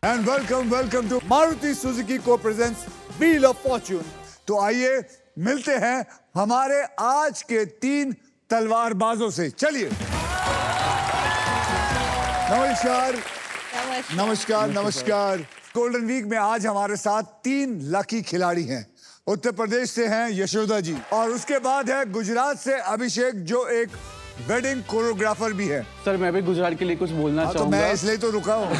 And welcome to Maruti Suzuki co presents wheel of fortune. तो आइए मिलते हैं हमारे आज के 3 तलवारबाजों से। चलिए। नमस्कार। गोल्डन वीक में आज हमारे साथ 3 लकी खिलाड़ी हैं। उत्तर प्रदेश से हैं यशोदा जी, और उसके बाद है गुजरात से अभिषेक, जो एक वेडिंग कोरियोग्राफर भी है। सर मैं भी गुजरात के लिए कुछ बोलना तो चाहूंगा। मैं इसलिए तो रुका हूँ।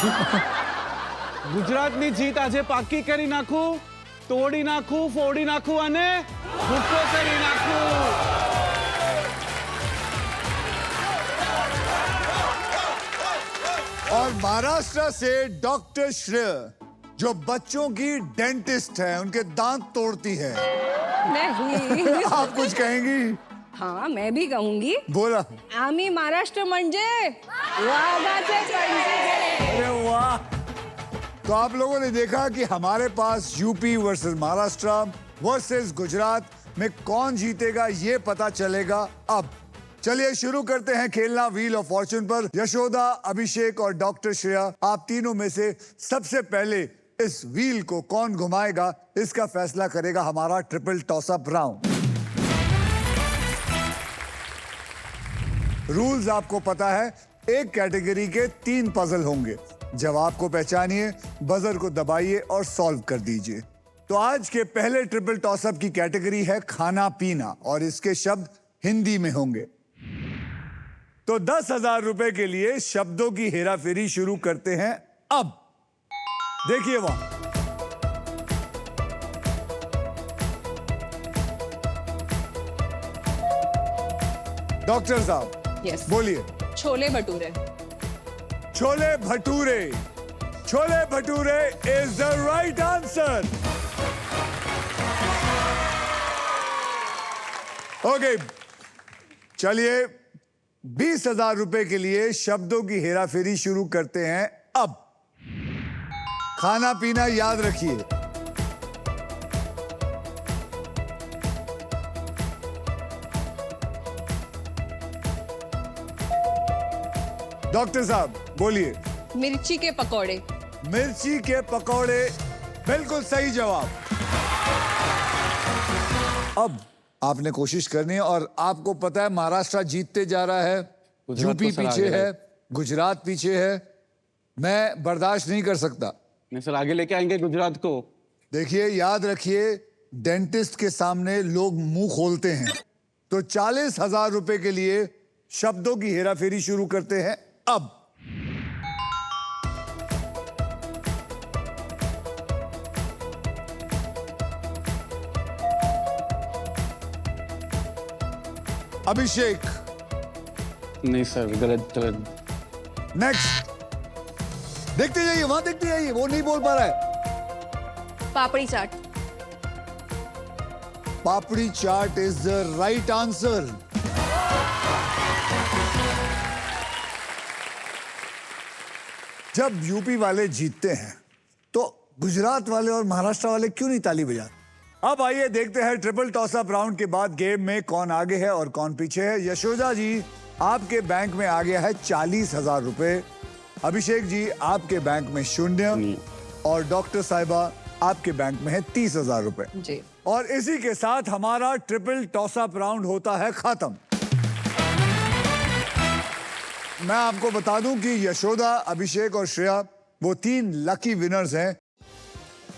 ગુજરાતની જીત આજે પાકી કરી નાખું, તોડી નાખું, ફોડી નાખું અને ભૂક્કો કરી નાખું। और महाराष्ट्र से डॉक्टर श्रेय, जो बच्चों की डेंटिस्ट है, उनके दांत तोड़ती है। नहीं। आप कुछ कहेंगी? हाँ, मैं भी कहूंगी। बोला। आम्ही महाराष्ट्र म्हणजे वाघाचे पंजे। अरे वाह। तो आप लोगों ने देखा कि हमारे पास UP versus Maharashtra versus Gujarat में कौन जीतेगा, ये पता चलेगा अब। चलिए शुरू करते हैं खेलना व्हील ऑफ फॉर्च्यून पर। यशोदा, अभिषेक और डॉक्टर श्रेया, आप तीनों में से सबसे पहले इस व्हील को कौन घुमाएगा, इसका फैसला करेगा हमारा triple toss up round. Rules आपको पता है, एक कैटेगरी के 3 पजल होंगे। जवाब को पहचानिए, बजर को दबाइए और सॉल्व कर दीजिए। तो आज के पहले ट्रिपल टॉसअप की कैटेगरी है खाना पीना, और इसके शब्द हिंदी में होंगे। तो 10,000 रुपए के लिए शब्दों की हेराफेरी शुरू करते हैं अब। देखिए वहां डॉक्टर साहब, यस। बोलिए। Chole bhature. Chole bhature. Chole bhature is the right answer. Okay, चलिए 20,000 रुपए के लिए शब्दों की हेराफेरी शुरू करते हैं अब। खाना पीना याद रखिए। डॉक्टर साहब बोलिए। मिर्ची के पकौड़े। मिर्ची के पकौड़े बिल्कुल सही जवाब। अब आपने कोशिश करनी है, और आपको पता है महाराष्ट्र जीतते जा रहा है, यूपी पीछे है, गुजरात पीछे है। मैं बर्दाश्त नहीं कर सकता। नहीं सर, आगे लेके आएंगे गुजरात को। देखिए, याद रखिए, डेंटिस्ट के सामने लोग मुंह खोलते हैं। तो 40,000 रुपए के लिए शब्दों की हेराफेरी शुरू करते हैं अब। अभिषेक। नहीं सर, गलत। नेक्स्ट। देखते जाइए, वहां देखते जाइए, वो नहीं बोल पा रहा है। पापड़ी चाट। पापड़ी चाट इज द राइट आंसर। जब यूपी वाले जीतते हैं तो गुजरात वाले और महाराष्ट्र वाले क्यों नहीं ताली बजाते? अब आइए देखते हैं ट्रिपल टॉस अप राउंड के बाद गेम में कौन आगे है और कौन पीछे है। यशोदा जी, आपके बैंक में आ गया है 40,000 रुपए। अभिषेक जी, आपके बैंक में 0, और डॉक्टर साहिबा, आपके बैंक में है 30,000 रुपए जी। और इसी के साथ हमारा ट्रिपल टॉस अप राउंड होता है खत्म। मैं आपको बता दूं कि यशोदा, अभिषेक और श्रेया वो 3 लकी विनर्स हैं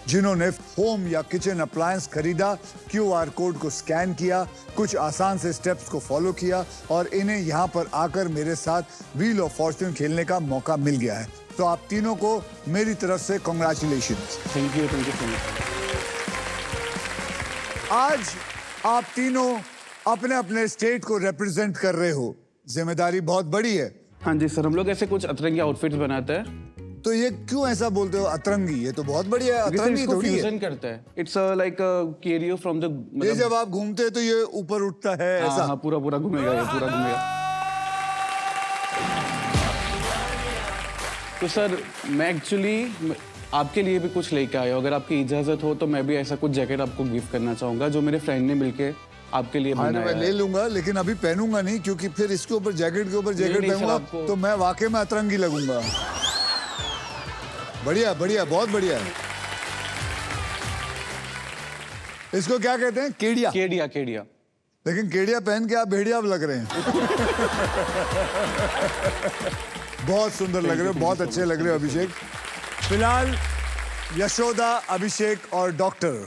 जिन्होंने होम या किचन अप्लायंस खरीदा, QR कोड को स्कैन किया, कुछ आसान से स्टेप्स को फॉलो किया, और इन्हें यहाँ पर आकर मेरे साथ व्हील ऑफ फॉर्च्यून खेलने का मौका मिल गया है। तो आप तीनों को मेरी तरफ से congratulations. Thank you so much. आज आप तीनों अपने अपने स्टेट को रिप्रेजेंट कर रहे हो, जिम्मेदारी बहुत बड़ी है। हाँ जी सर, हम लोग ऐसे कुछ अतरंगी आउटफिट्स बनाते हैं। तो ये क्यों ऐसा बोलते हो अतरंगी? ये तो बहुत बढ़िया है। अतरंगी थोड़ी है। फ्यूजन करता है। It's like Cairo from the. ये जब आप घूमते हैं तो ये ऊपर उठता है, ऐसा? हाँ, पूरा घूमेगा, ये पूरा घूमेगा। तो सर मैं एक्चुअली आपके लिए भी कुछ लेके आया हूँ। अगर आपकी इजाजत हो तो मैं भी ऐसा कुछ जैकेट आपको गिफ्ट करना चाहूंगा, जो मेरे फ्रेंड ने मिलके आपके लिए बनाया मैं ले लूंगा, लेकिन अभी पहनूंगा नहीं, क्योंकि फिर इसके ऊपर जैकेट के ऊपर जैकेट पहनूंगा तो मैं वाकई में अतरंगी लगूंगा। बढ़िया बढ़िया, बहुत बढ़िया है। इसको क्या कहते हैं? केडिया। केडिया केडिया। लेकिन केडिया पहन के आप भेड़िया लग रहे हैं। बहुत सुंदर लग रहे हो, बहुत अच्छे लग रहे हो अभिषेक। फिलहाल यशोदा, अभिषेक और doctor,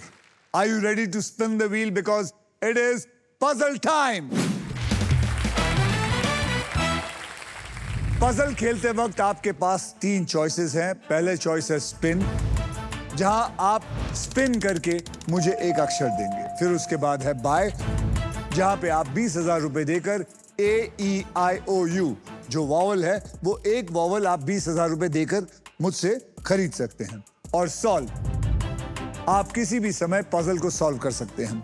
are you ready to spin the wheel because it is puzzle time. Puzzle खेलते वक्त आपके पास 3 चॉइसेस हैं। पहले चॉइस है स्पिन, जहां आप स्पिन करके मुझे एक अक्षर देंगे। फिर उसके बाद है बाय, जहां पे आप 20,000 रुपए देकर AEIOU जो वॉवल है वो एक वॉवल आप 20,000 रुपए देकर मुझसे खरीद सकते हैं। और सॉल्व, आप किसी भी समय पजल को सॉल्व कर सकते हैं।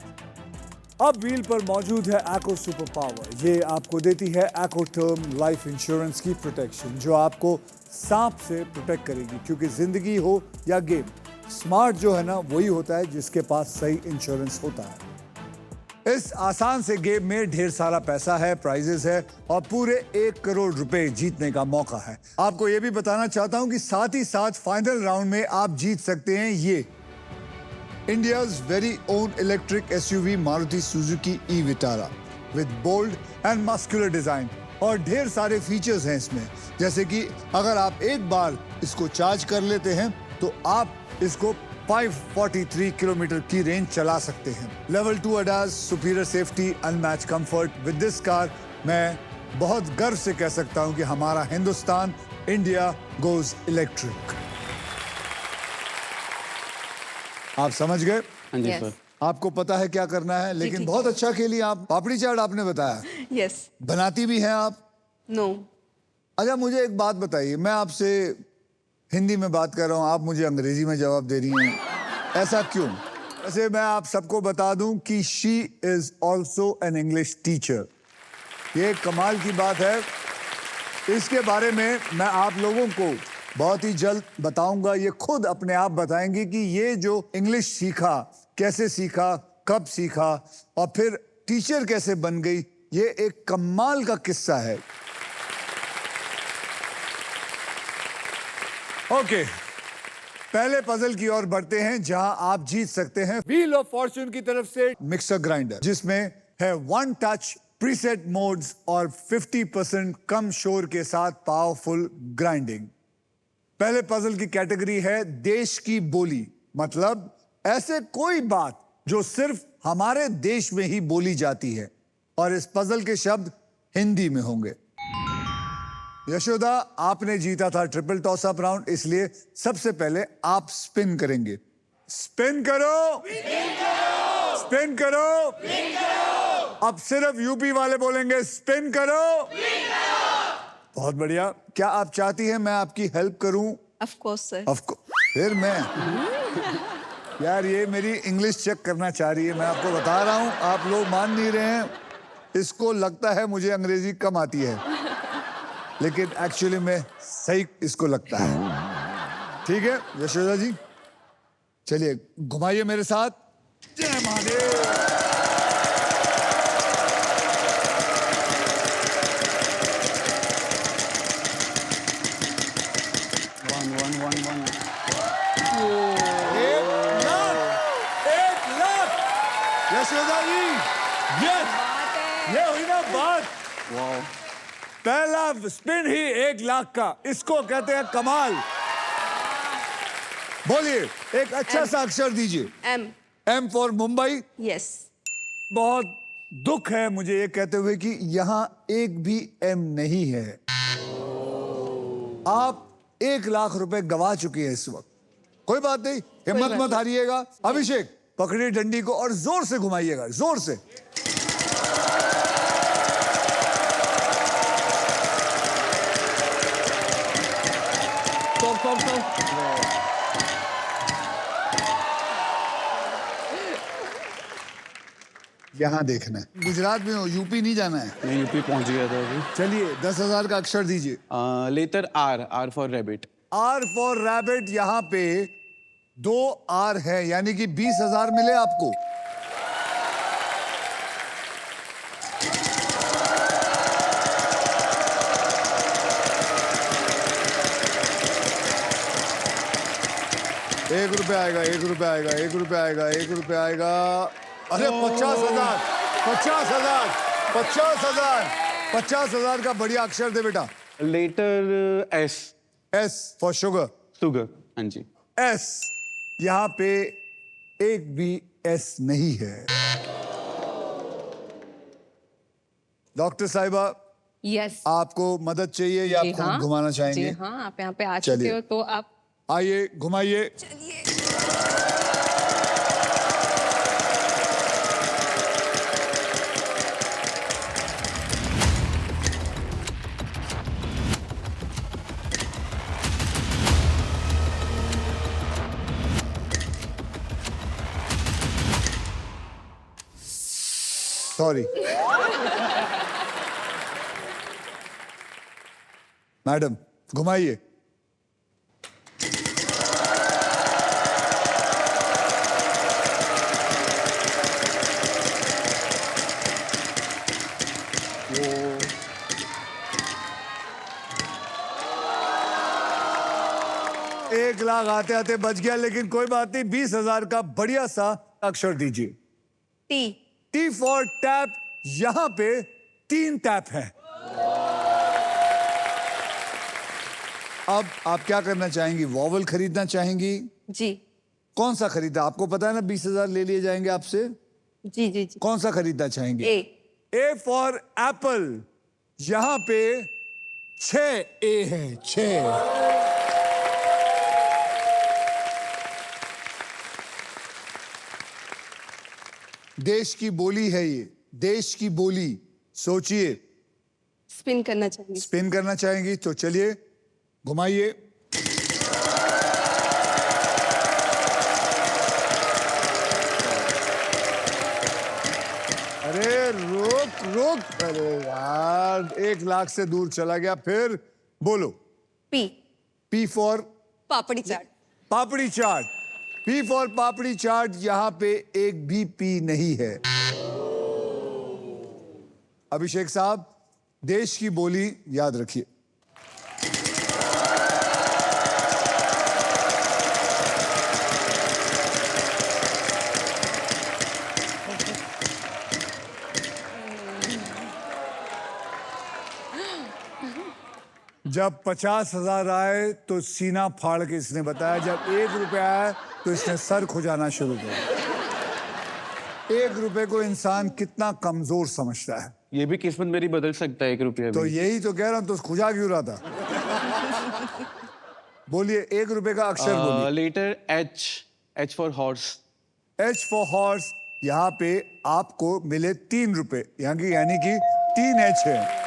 अब व्हील पर मौजूद है एको सुपर पावर। ये आपको देती है एको टर्म लाइफ इंश्योरेंस की प्रोटेक्शन, जो आपको सांप से प्रोटेक्ट करेगी। क्योंकि जिंदगी हो या गेम, स्मार्ट जो है ना वही होता है जिसके पास सही इंश्योरेंस होता है। इस आसान से गेम में ढेर सारा पैसा है, प्राइजेस है और पूरे 1 करोड़ रुपए जीतने का मौका है। आपको यह भी बताना चाहता हूं कि साथ ही साथ फाइनल राउंड में आप जीत सकते हैं ये India's very own electric SUV Maruti Suzuki e-Vitara with bold and muscular design और ढेर सारे फीचर्स हैं इसमें। जैसे कि अगर आप एक बार इसको चार्ज कर लेते हैं तो आप इसको 543 किलोमीटर की रेंज चला सकते हैं। Level 2 ADAS, superior safety, unmatch comfort. With this car मैं बहुत गर्व से कह सकता हूं कि हमारा हिंदुस्तान, इंडिया गोज इलेक्ट्रिक। आप समझ गए? हाँ जी Yes. सर। आपको पता है क्या करना है, लेकिन ठीक बहुत अच्छा खेली आप। पापड़ी चाट आपने बताया, यस। बनाती भी हैं आप? नो। अच्छा मुझे एक बात बताइए, मैं आपसे हिंदी में बात कर रहा हूँ, आप मुझे अंग्रेजी में जवाब दे रही हैं, ऐसा क्यों? वैसे मैं आप सबको बता दूं कि she is also an English teacher. ये कमाल की बात है। इसके बारे में मैं आप लोगों को बहुत ही जल्द बताऊंगा। ये खुद अपने आप बताएंगे कि ये जो इंग्लिश सीखा, कैसे सीखा, कब सीखा और फिर टीचर कैसे बन गई, ये एक कमाल का किस्सा है। ओके, पहले पजल की ओर बढ़ते हैं जहां आप जीत सकते हैं व्हील ऑफ फॉर्च्यून की तरफ से मिक्सर ग्राइंडर, जिसमें है 1 टच प्रीसेट मोड्स और 50% कम शोर के साथ पावरफुल ग्राइंडिंग। पहले पजल की कैटेगरी है देश की बोली, मतलब ऐसे कोई बात जो सिर्फ हमारे देश में ही बोली जाती है, और इस पजल के शब्द हिंदी में होंगे। यशोदा, आपने जीता था ट्रिपल टॉस अप राउंड, इसलिए सबसे पहले आप स्पिन करेंगे। स्पिन करो, स्पिन करो। अब सिर्फ यूपी वाले बोलेंगे स्पिन करो। बहुत बढ़िया। क्या आप चाहती हैं मैं आपकी हेल्प करूं? Of course sir. फिर मैं यार, ये मेरी इंग्लिश चेक करना चाह रही है, मैं आपको बता रहा हूं, आप लोग मान नहीं रहे हैं। इसको लगता है मुझे अंग्रेजी कम आती है, लेकिन एक्चुअली में सही इसको लगता है। ठीक है यशोदा जी, चलिए घुमाइए मेरे साथ। जय महादेव। यशोदा जी, यस, ये हुई ना बात। वाओ, पहला स्पिन ही 1 लाख का, इसको कहते हैं कमाल। बोलिए, एक अच्छा सा अक्षर दीजिए। M. M for Mumbai. Yes. बहुत दुख है मुझे ये कहते हुए कि यहाँ एक भी एम नहीं है। आप 1 लाख रुपए गवा चुकी है इस वक्त। कोई बात नहीं, हिम्मत मत हारिएगा। अभिषेक, पकड़िए डंडी को और जोर से घुमाइएगा, जोर से। यहाँ देखना है। गुजरात में हो, यूपी नहीं जाना है। मैं यूपी पहुंच गया था अभी। चलिए 10,000 का अक्षर दीजिए। Letter R, R for rabbit. R for rabbit, यहाँ पे 2 आर है, यानी कि 20,000 मिले आपको। 1 रुपया आएगा, 1 रुपया आएगा, 1 रुपया आएगा, 1 रुपया आएगा। अरे 50,000, 50,000, 50,000, 50,000 का बढ़िया अक्षर दे बेटा। Letter S. S for sugar. Sugar, हाँ जी। एस, यहाँ पे एक भी एस नहीं है। डॉक्टर साहिबा, यस आपको मदद चाहिए या जी आपको हाँ घुमाना जी चाहेंगे? हाँ, आप यहाँ पे आ चलिए। चुके हो तो आप आइए घुमाइए। Sorry madam, घुमाइए। एक लाख आते आते बच गया, लेकिन कोई बात नहीं। 20,000 का बढ़िया सा अक्षर दीजिए। टी। T for tap. यहां पे 3 टैप हैं। अब आप क्या करना चाहेंगी? वॉवल खरीदना चाहेंगी? जी कौन सा खरीदा? आपको पता है ना 20,000 ले लिए जाएंगे आपसे। जी जी जी। कौन सा खरीदना चाहेंगे? ए। A for apple. यहां पे 6 ए है, 6। देश की बोली है ये, देश की बोली। सोचिए। स्पिन करना चाहिए। स्पिन करना चाहेंगी तो चलिए घुमाइए। अरे रुक रुक, अरे यार 1 लाख से दूर चला गया। फिर बोलो। P. P for papdi chaat. Papdi chaat. P for papdi chaat. यहां पे एक भी पी नहीं है। अभिषेक साहब, देश की बोली याद रखिए। जब 50,000 आए तो सीना फाड़ के इसने बताया, जब 1 रुपया आया तो इसने सर खुजाना शुरू कर। 1 रुपए को इंसान कितना कमजोर समझता है। ये भी किस्मत मेरी बदल सकता है 1 रुपया तो भी। यही तो कह रहा हूं, तो खुजा क्यों रहा था? बोलिए 1 रुपए का अक्षर बोलिए। Letter H. H for horse. H for horse. यहाँ पे आपको मिले 3 रुपए, यानी कि 3 एच है।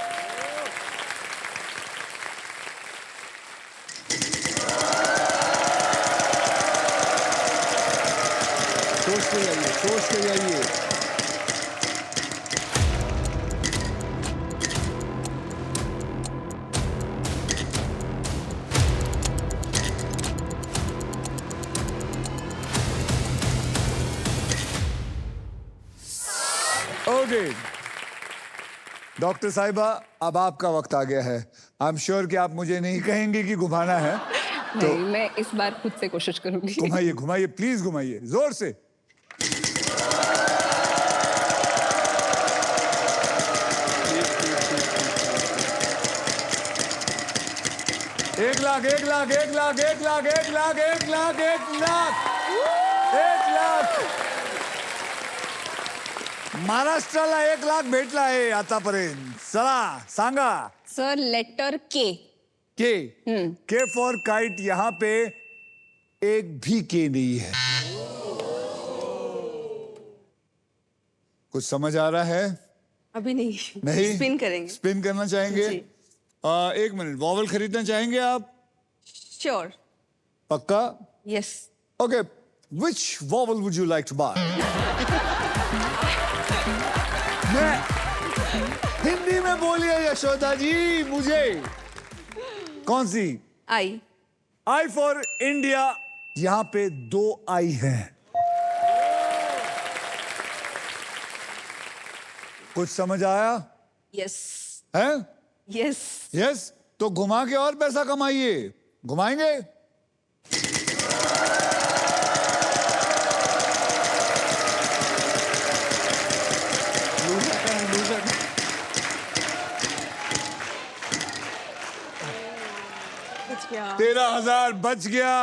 सोच के जाइए, सोच के जाइए। ओके डॉक्टर साहिबा, अब आपका वक्त आ गया है। आई एम श्योर कि आप मुझे नहीं कहेंगे कि घुमाना है। नहीं, मैं इस बार खुद से कोशिश करूंगी। घुमाइए घुमाइए, प्लीज घुमाइए जोर से। एक लाख, 1 लाख, 1 लाख, 1 लाख, 1 लाख, 1 लाख, 1 लाख, 1 लाख। महाराष्ट्राला 1 लाख भेटला आहे आतापर्यंत। चला सांगा। सर लेटर के। के फॉर काइट। यहां पे एक भी के नहीं है। कुछ समझ आ रहा है? अभी नहीं। नहीं स्पिन करेंगे। स्पिन करना चाहेंगे? जी। 1 मिनट, वॉवल खरीदना चाहेंगे आप? श्योर। पक्का? Yes. Okay, which vowel would you like to buy? मैं हिंदी में बोलिए यशोदा जी मुझे। कौन सी? आई। I for India. यहां पे 2 आई हैं। कुछ समझ आया? यस। है? यस। यस, तो घुमा के और पैसा कमाइए। घुमाएंगे? बच गया 13,000 बच गया,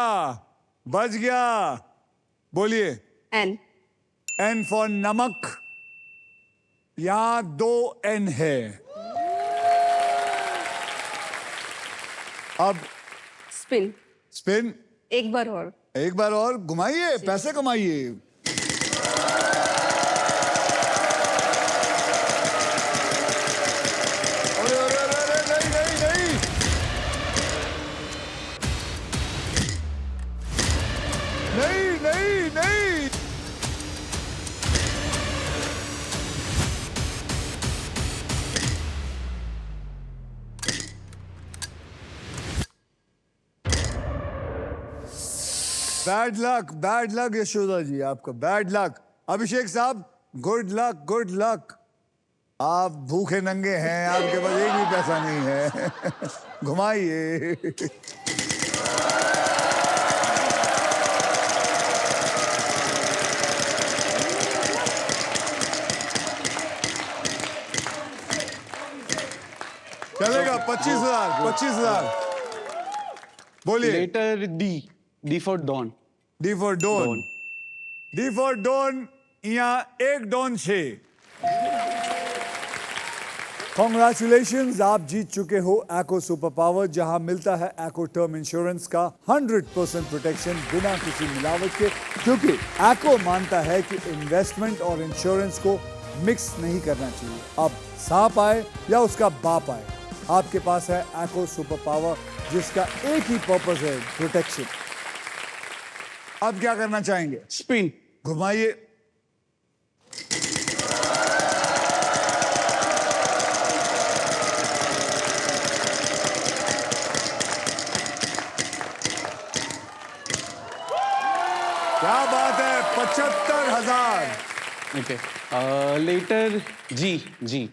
बच गया। बोलिए। एन एन फॉर नमक। यहां 2 एन है। अब स्पिन स्पिन एक बार और एक बार और घुमाइए, पैसे कमाइए। अरे अरे अरे अरे, नहीं नहीं नहीं नहीं नहीं नहीं। बैड लक यशोदा जी, आपका बैड लक। अभिषेक साहब गुड लक, गुड लक। आप भूखे नंगे हैं, आपके पास एक भी पैसा नहीं है। घुमाइए। चलेगा 25,000, 25,000। बोलिए। Letter D, D for Don. D for Don. Don. D for Don. यहाँ एक डॉन छे। कॉन्ग्रेचुलेशंस, आप जीत चुके हो एको सुपर पावर, जहां मिलता है एको टर्म इंश्योरेंस का 100% प्रोटेक्शन बिना किसी मिलावट के, क्योंकि एको मानता है कि इन्वेस्टमेंट और इंश्योरेंस को मिक्स नहीं करना चाहिए। अब सांप आए या उसका बाप आए, आपके पास है एको सुपर पावर, जिसका एक ही पर्पस है, प्रोटेक्शन। अब क्या करना चाहेंगे? स्पिन। घुमाइए। क्या बात है, 75,000। Okay, letter G, G.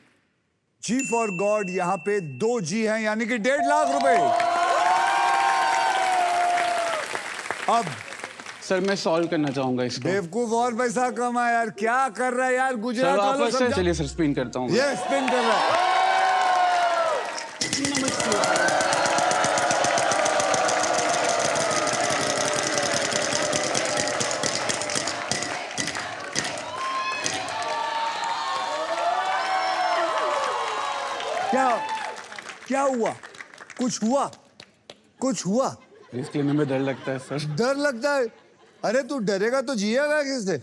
G for God, यहां पे 2 जी हैं, यानी कि 1.5 लाख रुपए। अब सर मैं सॉल्व करना चाहूंगा इसको। बेवकूफ और पैसा कमा यार, क्या कर रहा है यार सर गुजरात वालों। वापस से चलिए सर, स्पिन करता हूँ। ये स्पिन कर रहा है। क्या क्या हुआ? कुछ हुआ? कुछ हुआ? रिस्क लेने में डर लगता है सर। डर लगता है? अरे तू डरेगा तो जिएगा किससे?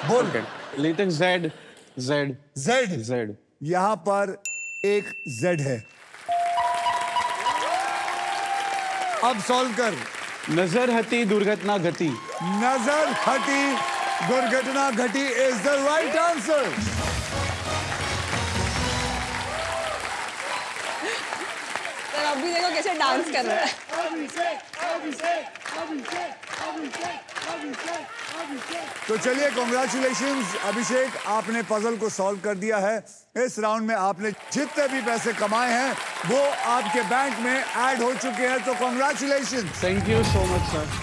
बोल। Letter Z, Z, Z. Z. यहां पर एक जेड है। अब सॉल्व कर। नजर हटी दुर्घटना घटी। नजर हटी दुर्घटना घटी is the right answer. Sir अभी देखो कैसे डांस कर रहा है। तो चलिए, कॉन्ग्रेचुलेशंस अभिषेक, आपने पजल को सॉल्व कर दिया है। इस राउंड में आपने जितने भी पैसे कमाए हैं वो आपके बैंक में ऐड हो चुके हैं, तो congratulations. Thank you so much sir.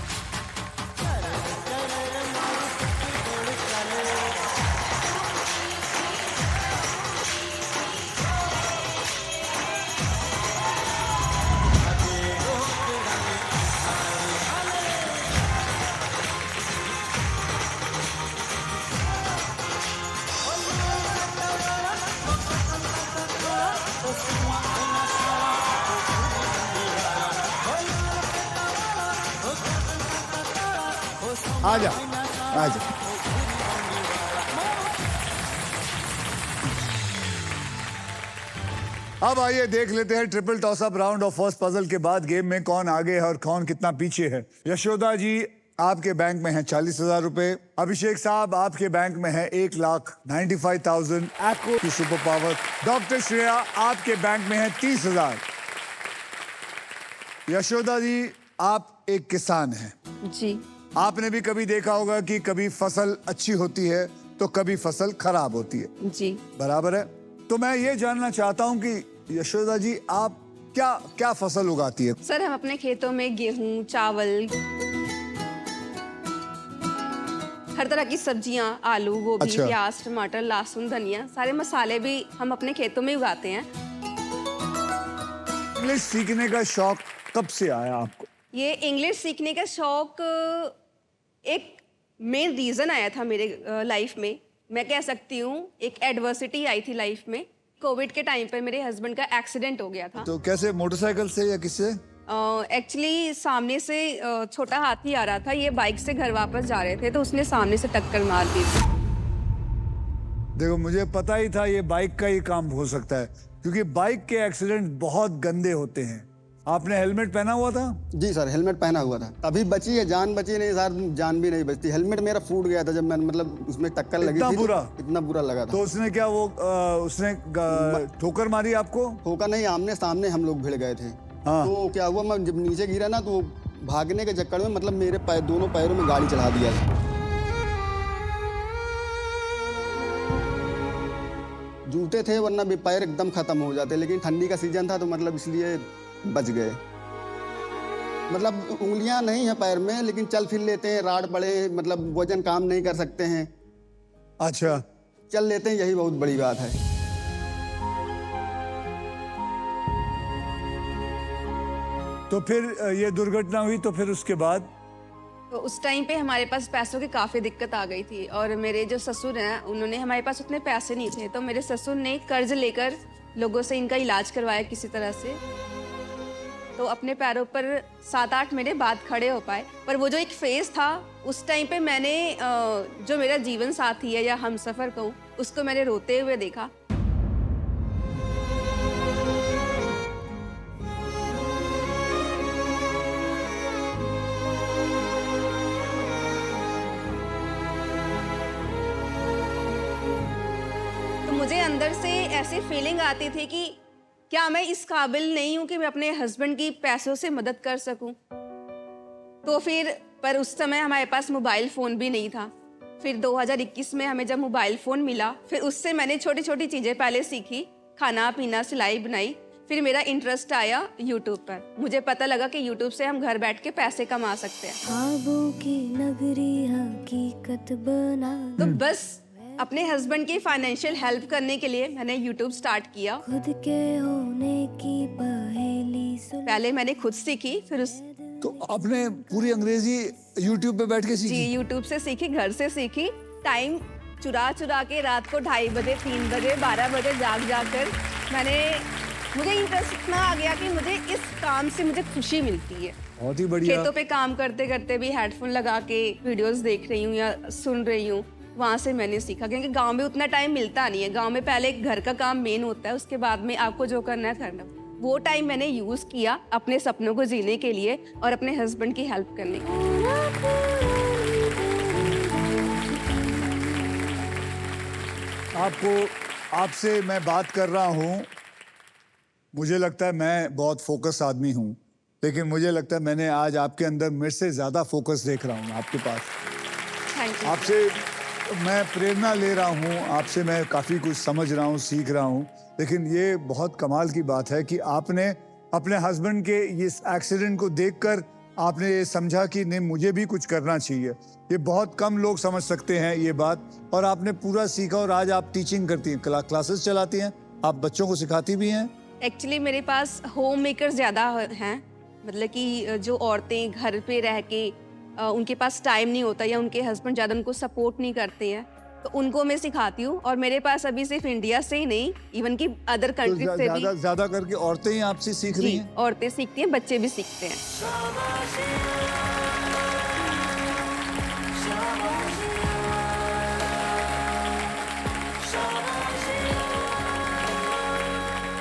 आजा आजा। अब आइए देख लेते हैं ट्रिपल टॉस अप राउंड और फर्स्ट पजल के बाद गेम में कौन आगे है और कौन कितना पीछे है। यशोदा जी आपके बैंक में है 40,000 रुपए। अभिषेक साहब आपके बैंक में है 1,95,000 एको की सुपर पावर। डॉक्टर श्रेया आपके बैंक में है 30,000। यशोदा जी आप एक किसान हैं। जी। आपने भी कभी देखा होगा कि कभी फसल अच्छी होती है तो कभी फसल खराब होती है। जी। बराबर है। तो मैं ये जानना चाहता हूँ कि यशोदा जी आप क्या क्या फसल उगाती है? सर हम अपने खेतों में गेहूं, चावल, हर तरह की सब्जियां, आलू, गोभी, अच्छा। प्याज, टमाटर, लहसुन, धनिया, सारे मसाले भी हम अपने खेतों में उगाते हैं। इंग्लिश सीखने का शौक कब से आया आपको? ये इंग्लिश सीखने का शौक एक मेन रीज़न आया था मेरे लाइफ में। मैं कह सकती हूँ एक एडवर्सिटी आई थी लाइफ में। कोविड के टाइम पर मेरे हस्बैंड का एक्सीडेंट हो गया था। तो कैसे, मोटरसाइकिल से या किससे? एक्चुअली सामने से छोटा हाथी आ रहा था, ये बाइक से घर वापस जा रहे थे तो उसने सामने से टक्कर मार दी थी। देखो, मुझे पता ही था ये बाइक का ही काम हो सकता है, क्योंकि बाइक के एक्सीडेंट बहुत गंदे होते हैं। आपने हेलमेट पहना हुआ था? जी सर, हेलमेट पहना हुआ था। तभी बची है, जान बची नहीं सर, जान भी नहीं बचती। हेलमेट मेरा फूट गया था जब मैंने मतलब उसमें टक्कर लगी इतना थी। बुरा? इतना बुरा लगा था। तो उसने क्या वो उसने ठोकर मारी आपको? ठोका नहीं, आमने सामने हम लोग भिड़ गए थे। हाँ। तो क्या हुआ, मैं जब नीचे गिरा ना तो भागने के चक्कर में मतलब मेरे दोनों पैरों में गाड़ी चढ़ा दिया। जूते थे वरना भी पैर एकदम खत्म हो जाते, लेकिन ठंडी का सीजन था तो मतलब इसलिए बच गए। मतलब उंगलियां नहीं है पैर में, लेकिन चल फिर लेते हैं, राड पड़े, मतलब वजन काम नहीं कर सकते हैं। अच्छा, चल लेते हैं, यही बहुत बड़ी बात है। तो फिर ये दुर्घटना हुई, तो फिर उसके बाद? तो उस टाइम पे हमारे पास पैसों की काफ़ी दिक्कत आ गई थी और मेरे जो ससुर हैं उन्होंने, हमारे पास उतने पैसे नहीं थे तो मेरे ससुर ने कर्ज लेकर लोगों से इनका इलाज करवाया किसी तरह से। तो अपने पैरों पर 7-8 महीने बाद खड़े हो पाए। पर वो जो एक फेज़ था उस टाइम पे मैंने जो मेरा जीवन साथी है या हमसफ़र कहूँ, उसको मैंने रोते हुए देखा। मुझे अंदर से ऐसी फीलिंग आती थी कि क्या मैं इस काबिल नहीं हूं कि मैं अपने हस्बैंड की पैसों से मदद कर सकूं। तो फिर पर उस समय हमारे पास मोबाइल फ़ोन भी नहीं था। फिर 2021 में हमें जब मोबाइल फ़ोन मिला, फिर उससे मैंने छोटी छोटी चीज़ें पहले सीखी, खाना पीना, सिलाई बुनाई। फिर मेरा इंटरेस्ट आया यूट्यूब पर। मुझे पता लगा कि यूट्यूब से हम घर बैठ के पैसे कमा सकते हैं। ख्वाबों की नगरी हकीकत बना तो बस अपने हस्बैंड की फाइनेंशियल हेल्प करने के लिए मैंने यूट्यूब स्टार्ट किया। खुद के होने की पहेली सुन। पहले मैंने खुद सीखी, फिर उस तो आपने पूरी अंग्रेजी यूट्यूब पे बैठ के जी सीखी? यूट्यूब से सीखी, घर से सीखी। टाइम चुरा चुरा के रात को 2:30 बजे, 3 बजे, 12 बजे जाग कर मुझे इंटरेस्ट इतना आ गया कि मुझे इस काम से मुझे खुशी मिलती है। बहुत ही बढ़िया। खेतों पे काम करते करते भी हेडफोन लगा के वीडियोस देख रही हूँ या सुन रही हूँ, वहाँ से मैंने सीखा। क्योंकि गांव में उतना टाइम मिलता नहीं है। गांव में पहले घर का काम मेन होता है, उसके बाद में आपको जो करना है करना। वो टाइम मैंने यूज़ किया अपने सपनों को जीने के लिए और अपने हस्बैंड की हेल्प करने के लिए। आपसे मैं बात कर रहा हूँ, मुझे लगता है मैं बहुत फोकस आदमी हूँ, लेकिन मुझे लगता है मैंने आज आपके अंदर मेरे से ज़्यादा फोकस देख रहा हूँ आपके पास। Thank you. आपसे मैं प्रेरणा ले रहा हूँ, आपसे मैं काफ़ी कुछ समझ रहा हूँ, सीख रहा हूँ। लेकिन ये बहुत कमाल की बात है कि आपने अपने हस्बैंड के इस एक्सीडेंट को देखकर आपने ये समझा कि नहीं, मुझे भी कुछ करना चाहिए। ये बहुत कम लोग समझ सकते हैं ये बात, और आपने पूरा सीखा और आज आप टीचिंग करती हैं, क्लासेस चलाती हैं, आप बच्चों को सिखाती भी हैं। एक्चुअली मेरे पास होम मेकर ज़्यादा हैं, मतलब कि जो औरतें घर पे रह के उनके पास टाइम नहीं होता या उनके हस्बैंड ज़्यादा उनको सपोर्ट नहीं करते हैं, तो उनको मैं सिखाती हूँ। और मेरे पास अभी सिर्फ इंडिया से ही नहीं, इवन कि अदर कंट्री से भी ज़्यादा करके औरतें ही आपसे सीख रही हैं। औरतें सीखती हैं, बच्चे भी सीखते हैं।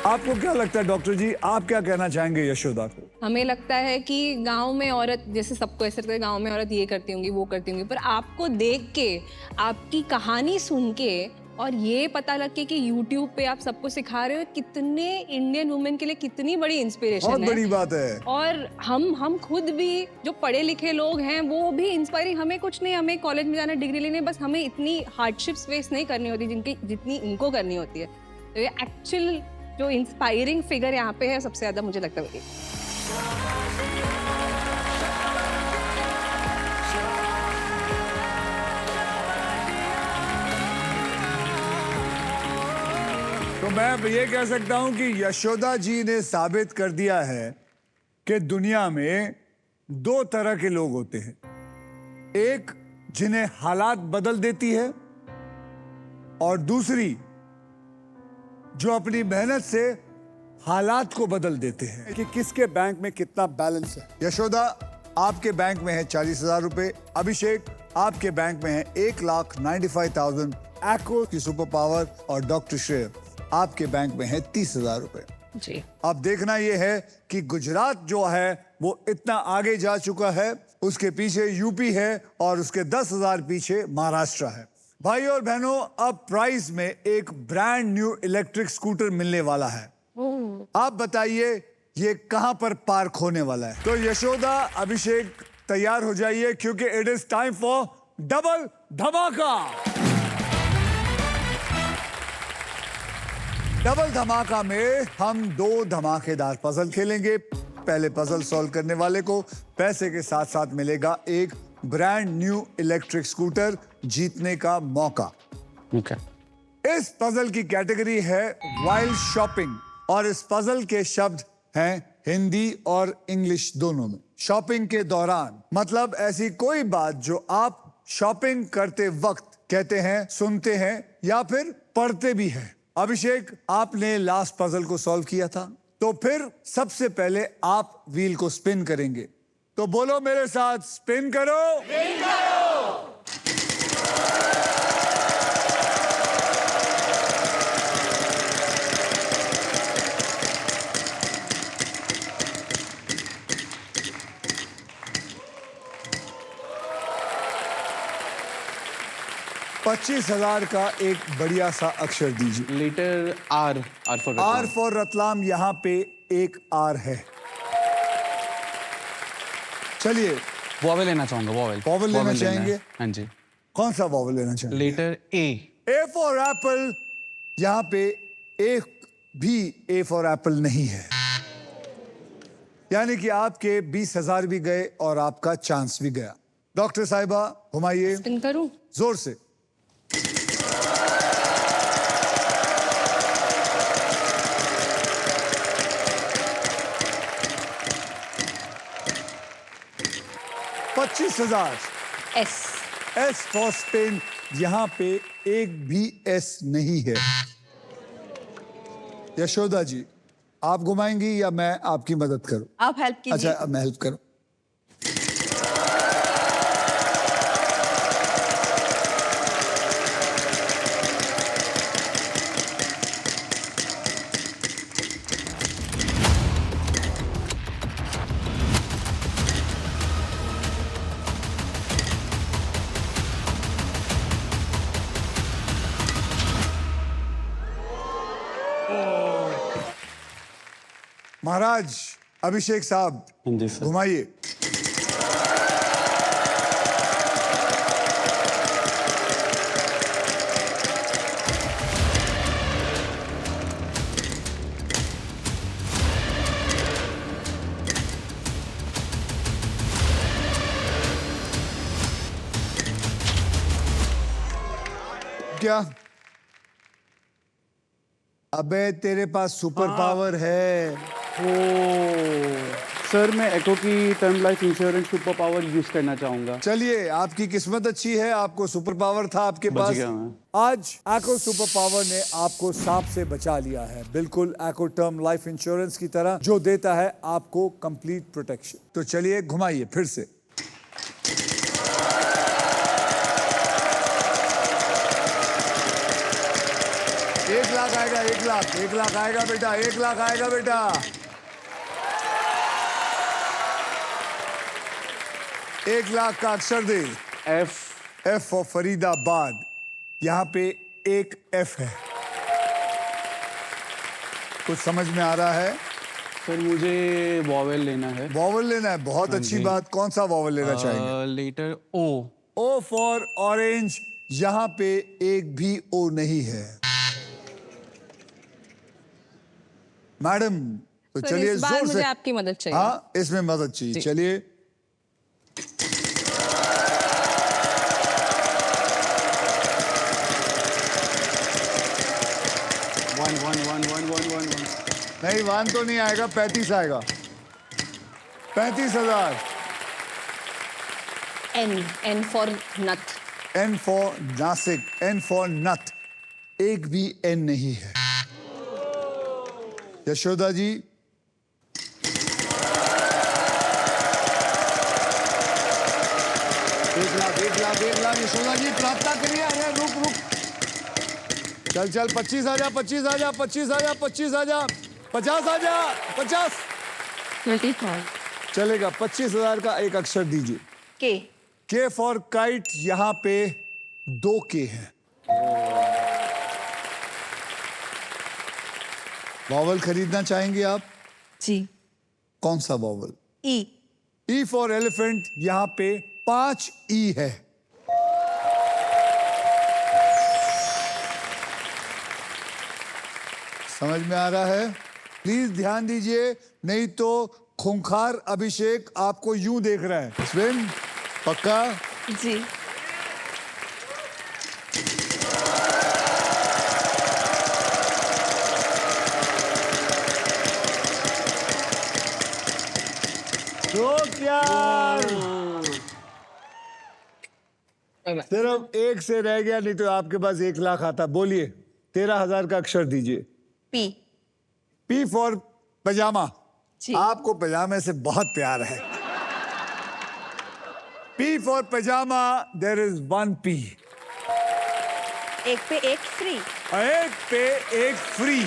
आपको क्या लगता है डॉक्टर जी, आप क्या कहना चाहेंगे यशोदा को? हमें लगता है कि गांव में औरत, जैसे सबको ऐसा लगता है गांव में औरत ये करती होंगी वो करती होंगी, पर आपको देख के, आपकी कहानी सुन के और ये पता लग के कि YouTube पे आप सबको सिखा रहे हो, कितने इंडियन वुमेन के लिए कितनी बड़ी इंस्पिरेशन है। बहुत बड़ी बात है। और हम खुद भी जो पढ़े लिखे लोग हैं वो भी इंस्पायरिंग। हमें कुछ नहीं, हमें कॉलेज में जाना, डिग्री लेने, बस हमें इतनी हार्डशिप्स फेस नहीं करनी होती जितनी इनको करनी होती है। तो ये एक्चुअल जो इंस्पायरिंग फिगर यहाँ पे है सबसे ज़्यादा, मुझे लगता है। तो तो मैं ये कह सकता हूं कि यशोदा जी ने साबित कर दिया है कि दुनिया में दो तरह के लोग होते हैं, एक जिन्हें हालात बदल देती है और दूसरी जो अपनी मेहनत से हालात को बदल देते हैं। कि किसके बैंक में कितना बैलेंस है। यशोदा, आपके बैंक में है 40,000 रुपए। अभिषेक, आपके बैंक में है 1,95,000 एक्ो की सुपर पावर। और डॉक्टर श्रेय, आपके बैंक में है 30,000 रुपए। जी। अब देखना यह है कि गुजरात जो है वो इतना आगे जा चुका है, उसके पीछे यूपी है और उसके 10,000 पीछे महाराष्ट्र है। भाई और बहनों, अब प्राइस में एक ब्रांड न्यू इलेक्ट्रिक स्कूटर मिलने वाला है। आप बताइए ये कहां पर पार्क होने वाला है। तो यशोदा, अभिषेक, तैयार हो जाइए क्योंकि it is time for double धमाका। डबल धमाका में हम 2 धमाकेदार पजल खेलेंगे। पहले पजल सॉल्व करने वाले को पैसे के साथ साथ मिलेगा एक ब्रांड न्यू इलेक्ट्रिक स्कूटर जीतने का मौका। ओके। इस पजल की कैटेगरी है वाइल्ड शॉपिंग और इस पजल के शब्द हैं हिंदी और इंग्लिश दोनों में। शॉपिंग के दौरान मतलब ऐसी कोई बात जो आप शॉपिंग करते वक्त कहते हैं, सुनते हैं या फिर पढ़ते भी हैं। अभिषेक, आपने लास्ट पजल को सॉल्व किया था, तो फिर सबसे पहले आप व्हील को स्पिन करेंगे। तो बोलो मेरे साथ, स्पिन करो। स्पिन करो। $25,000 का एक बढ़िया सा अक्षर दीजिए। Letter R for R for Ratlam. यहाँ पे एक आर है। चलिए, वॉवेल लेना चाहूंगा। वॉवेल लेना चाहेंगे? हाँ जी। कौन सा वॉवेल लेना चाहेंगे? Letter A. A for apple. यहाँ पे एक भी ए फॉर एप्पल नहीं है, यानी कि आपके 20,000 भी गए और आपका चांस भी गया। डॉक्टर साहिबा, घुमाइए। स्पिन करूं? जोर से। $25,000। S for Spain. यहां पे एक भी एस नहीं है। यशोदा जी, आप घुमाएंगी या मैं आपकी मदद करूं? आप हेल्प कीजिए। अच्छा, मैं हेल्प करूं। महाराज, अभिषेक साहब, हाँ जी सर। घुमाइए। क्या? अबे, तेरे पास सुपर पावर है। सर, मैं एको की term life insurance super power use करना चाहूंगा। चलिए, आपकी किस्मत अच्छी है, आपको सुपर पावर था आपके बच पास। गया मैं। आज एको सुपर पावर ने आपको सांप से बचा लिया है, बिल्कुल एको टर्म लाइफ इंश्योरेंस की तरह, जो देता है आपको कंप्लीट प्रोटेक्शन। तो चलिए, घुमाइए फिर से। एक लाख आएगा, 1 लाख, 1 लाख आएगा बेटा, 1 लाख आएगा बेटा। एक लाख का अक्षर दे। F for Faridabad. यहाँ पे एक एफ है। कुछ समझ में आ रहा है? सर, मुझे वॉवेल लेना है। वॉवेल लेना है, बहुत अच्छी बात। कौन सा वॉवेल लेना चाहेंगे? Letter O. O for orange. यहाँ पे एक भी ओ नहीं है। मैडम, तो सर, चलिए इस बार जोर मुझे से। आपकी मदद चाहिए। हाँ, इसमें मदद चाहिए। जी। चलिए। वन नहीं 1 तो नहीं आएगा, 35 आएगा। 35,000। N for nut. N for Nashik, N for नथ। एक भी N नहीं है। यशोदा जी, एक लाख यशोदा जी प्रार्थना करिए। अरे रुक, चल 25 आ जा, 25 आ जा, 25 आ जा, 25 आ जा, 50 आ जा, 50 25 चलेगा। 25,000 का एक अक्षर दीजिए। के। के फॉर काइट, यहां पे 2 के हैं। वॉवल खरीदना चाहेंगे आप? जी। कौन सा vowel? E. E for elephant, यहां पे 5 ई है। समझ में आ रहा है? प्लीज ध्यान दीजिए, नहीं तो खूंखार अभिषेक आपको यूं देख रहा है। स्विम पक्का? जी। तो क्या सिर्फ एक से रह गया, नहीं तो आपके पास 1 लाख आता। बोलिए 13,000 का अक्षर दीजिए। पी। P for pyjama. जी। आपको पजामे से बहुत प्यार है। P for pyjama, there is 1 P. एक पे एक फ्री। एक पे एक फ्री।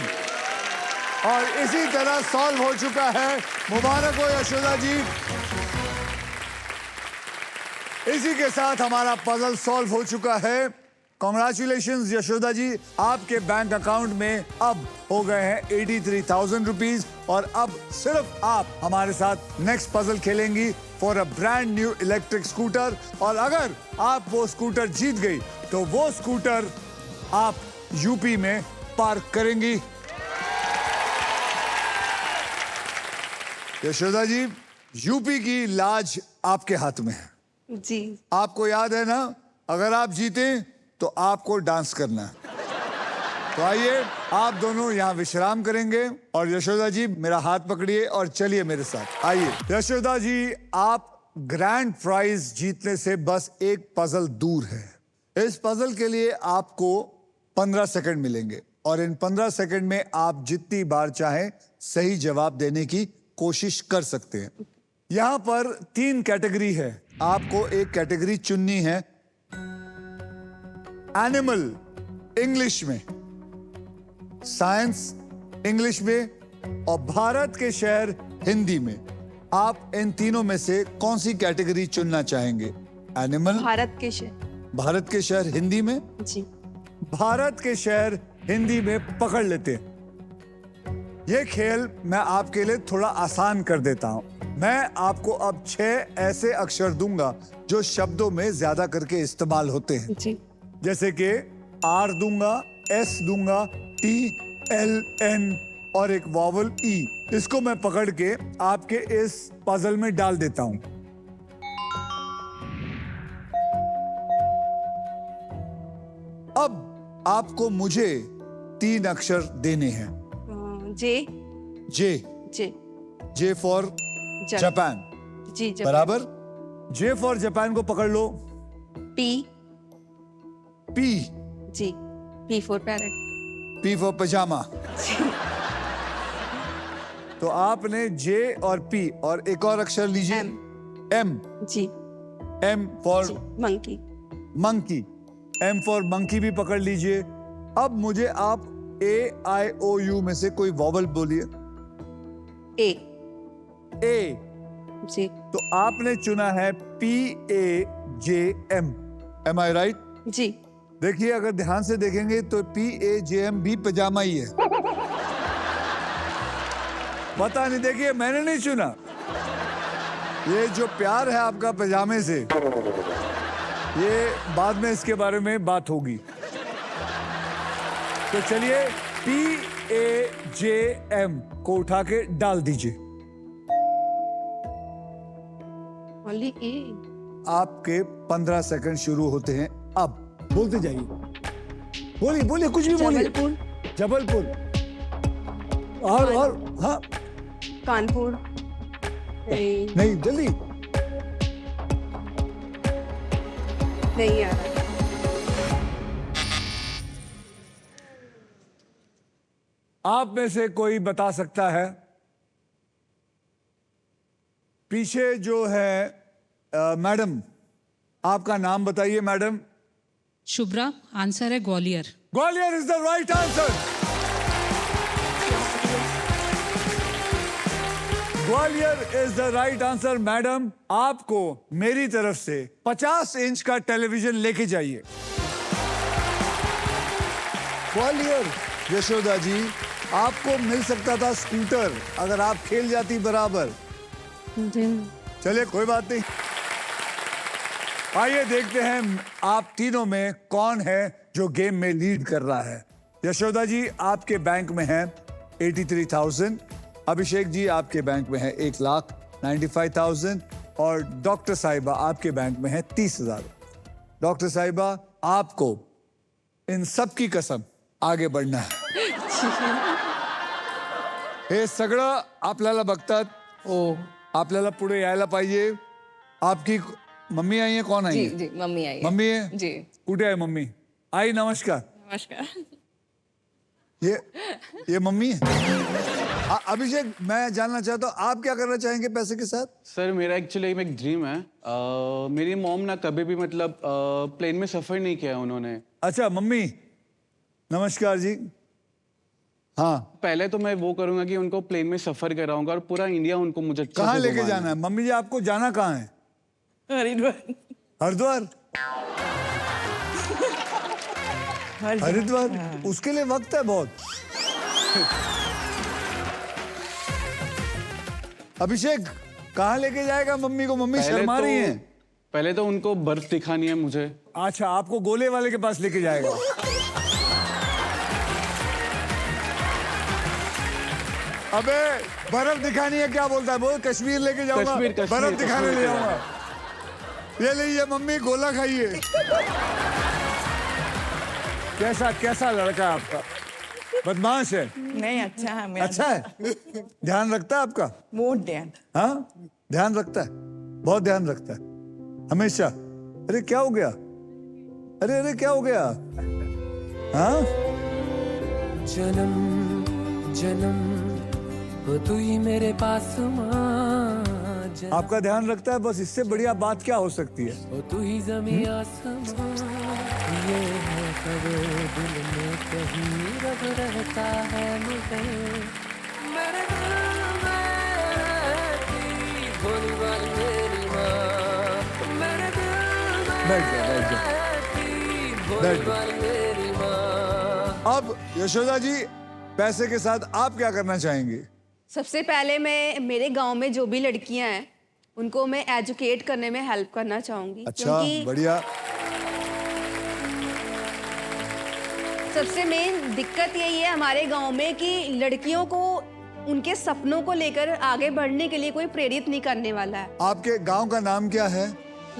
और इसी तरह सॉल्व हो चुका है। मुबारक हो यशोदा जी। इसी के साथ हमारा पजल सॉल्व हो चुका है। कॉन्ग्रेचुलेशंस यशोदा जी, आपके बैंक अकाउंट में अब हो गए हैं 83,000 रुपीज। और अब सिर्फ आप हमारे साथ नेक्स्ट पजल खेलेंगी for a brand new electric scooter. और अगर आप वो स्कूटर जीत गई तो वो स्कूटर आप यूपी में पार्क करेंगी। यशोदा जी, यूपी की लाज आपके हाथ में है। जी। आपको याद है ना, अगर आप जीते तो आपको डांस करना है। तो आइए आप दोनों यहाँ विश्राम करेंगे। और यशोदा जी मेरा हाथ पकड़िए और चलिए मेरे साथ। आइए यशोदा जी, आप ग्रैंड प्राइज जीतने से बस एक पजल दूर है। इस पजल के लिए आपको 15 सेकंड मिलेंगे और इन 15 सेकंड में आप जितनी बार चाहें सही जवाब देने की कोशिश कर सकते हैं। यहां पर 3 कैटेगरी है, आपको एक कैटेगरी चुननी है। एनिमल इंग्लिश में, साइंस इंग्लिश में और भारत के शहर हिंदी में। आप इन तीनों में से कौन सी कैटेगरी चुनना चाहेंगे? एनिमल, भारत के शहर। भारत के शहर हिंदी में। जी। भारत के शहर हिंदी में पकड़ लेते हैं। ये खेल मैं आपके लिए थोड़ा आसान कर देता हूं। मैं आपको अब 6 ऐसे अक्षर दूंगा जो शब्दों में ज्यादा करके इस्तेमाल होते हैं। जी। जैसे कि आर दूंगा, एस दूंगा, टी, एल, एन और एक वॉवल ई। इसको मैं पकड़ के आपके इस पजल में डाल देता हूं। अब आपको मुझे 3 अक्षर देने हैं। J. J. J. J for Japan. जी। जापान। बराबर। जे फॉर जापान को पकड़ लो। पी। पी। जी। P for parrot. P for pyjama. जी। तो आपने जे और पी और एक और अक्षर लीजिए। एम। एम। जी। M for monkey. Monkey. M for monkey भी पकड़ लीजिए। अब मुझे आप A-I-O-U में से कोई वॉवल बोलिए। ए। ए। जी। तो आपने चुना है P-A-J-M। Am I right? जी। देखिए, अगर ध्यान से देखेंगे तो P-A-J-M भी पजामा ही है। पता नहीं, देखिए मैंने नहीं चुना। ये जो प्यार है आपका पजामे से, ये बाद में इसके बारे में बात होगी। तो चलिए P-A-J-M को उठा के डाल दीजिए। ओनली ए। आपके 15 सेकंड शुरू होते हैं अब। बोलते जाइए, बोलिए बोलिए, कुछ भी बोलिए। जबलपुर। जबलपुर। और हाँ कानपुर। नहीं जल्दी। नहीं आ रहा। आप में से कोई बता सकता है? पीछे जो है मैडम, आपका नाम बताइए मैडम। शुभ्रा, आंसर है Gwalior. Gwalior is the right answer. Gwalior is the right answer. Madam, आपको मेरी तरफ से 50 इंच का टेलीविजन लेके जाइए। ग्वालियर यशोदा जी, आपको मिल सकता था स्कूटर अगर आप खेल जाती बराबर। चलिए कोई बात नहीं। आइए देखते हैं आप तीनों में कौन है जो गेम में लीड कर रहा है। यशोदा जी आपके बैंक में है 83,000, अभिषेक जी आपके बैंक में है 1,95,000 और डॉक्टर साहिबा आपके बैंक में है 30,000। डॉक्टर साहिबा, आपको इन सब की कसम आगे बढ़ना है। हे सगळं आपल्याला बघतात, आपल्याला पुढे यायला पाहिजे। आपकी मम्मी आई है? कौन आई जी है? जी, मम्मी आई है। मम्मी है? जी। कुठे आहे मम्मी? आई नमस्कार। नमस्कार। ये मम्मी है। अभिषेक, मैं जानना चाहता हूँ आप क्या करना चाहेंगे पैसे के साथ? सर मेरा एक्चुअली एक ड्रीम है। मेरी मॉम ना कभी भी मतलब प्लेन में सफ़र नहीं किया है उन्होंने। अच्छा मम्मी, नमस्कार जी। हाँ, पहले तो मैं वो करूंगा कि उनको प्लेन में सफ़र कराऊंगा और पूरा इंडिया उनको मुझे अच्छे कहाँ से लेके घुमाना जाना है? मम्मी जी आपको जाना कहाँ है? हरिद्वार। हरिद्वार? हरिद्वार? उसके लिए वक्त है बहुत। अभिषेक कहाँ लेके जाएगा मम्मी को? मम्मी शर्मा रही हैं। पहले तो उनको बर्फ दिखानी है मुझे। अच्छा, आपको गोले वाले के पास लेके जाएगा। अबे बर्फ दिखानी है, क्या बोलता है? बोल कश्मीर लेके जाऊंगा, कश्मीर, बर्फ दिखाने कश्मीर ले जाऊंगा। ये लीजिए मम्मी, गोला खाइए। कैसा कैसा लड़का है आपका? बदमाश है? नहीं, अच्छा है मेरा। अच्छा है, ध्यान रखता है आपका? बहुत ध्यान। हाँ, ध्यान रखता है, बहुत ध्यान रखता है हमेशा। अरे क्या हो गया? अरे अरे क्या हो गया? हाँ, जन्म जन्म हो तू ही मेरे पास माँ। आपका ध्यान रखता है, बस इससे बढ़िया बात क्या हो सकती है? हो तू ही ज़मीं आसमां। ये है कभी दिल में कहीं रब रहता है मुझे। मेरे दिल में रहती भोली भाली मेरी माँ। मेरे दिल में बैठ जा, बैठ जा। रहती भोली बैठ जा। भाली मेरी माँ। अब यशोदा जी, पैसे के साथ आप क्या करना चाहेंगे? सबसे पहले मैं मेरे गांव में जो भी लड़कियां हैं उनको मैं एजुकेट करने में हेल्प करना चाहूंगी। अच्छा, बढ़िया। सबसे मेन दिक्कत यही है हमारे गांव में कि लड़कियों को उनके सपनों को लेकर आगे बढ़ने के लिए कोई प्रेरित नहीं करने वाला है। आपके गांव का नाम क्या है?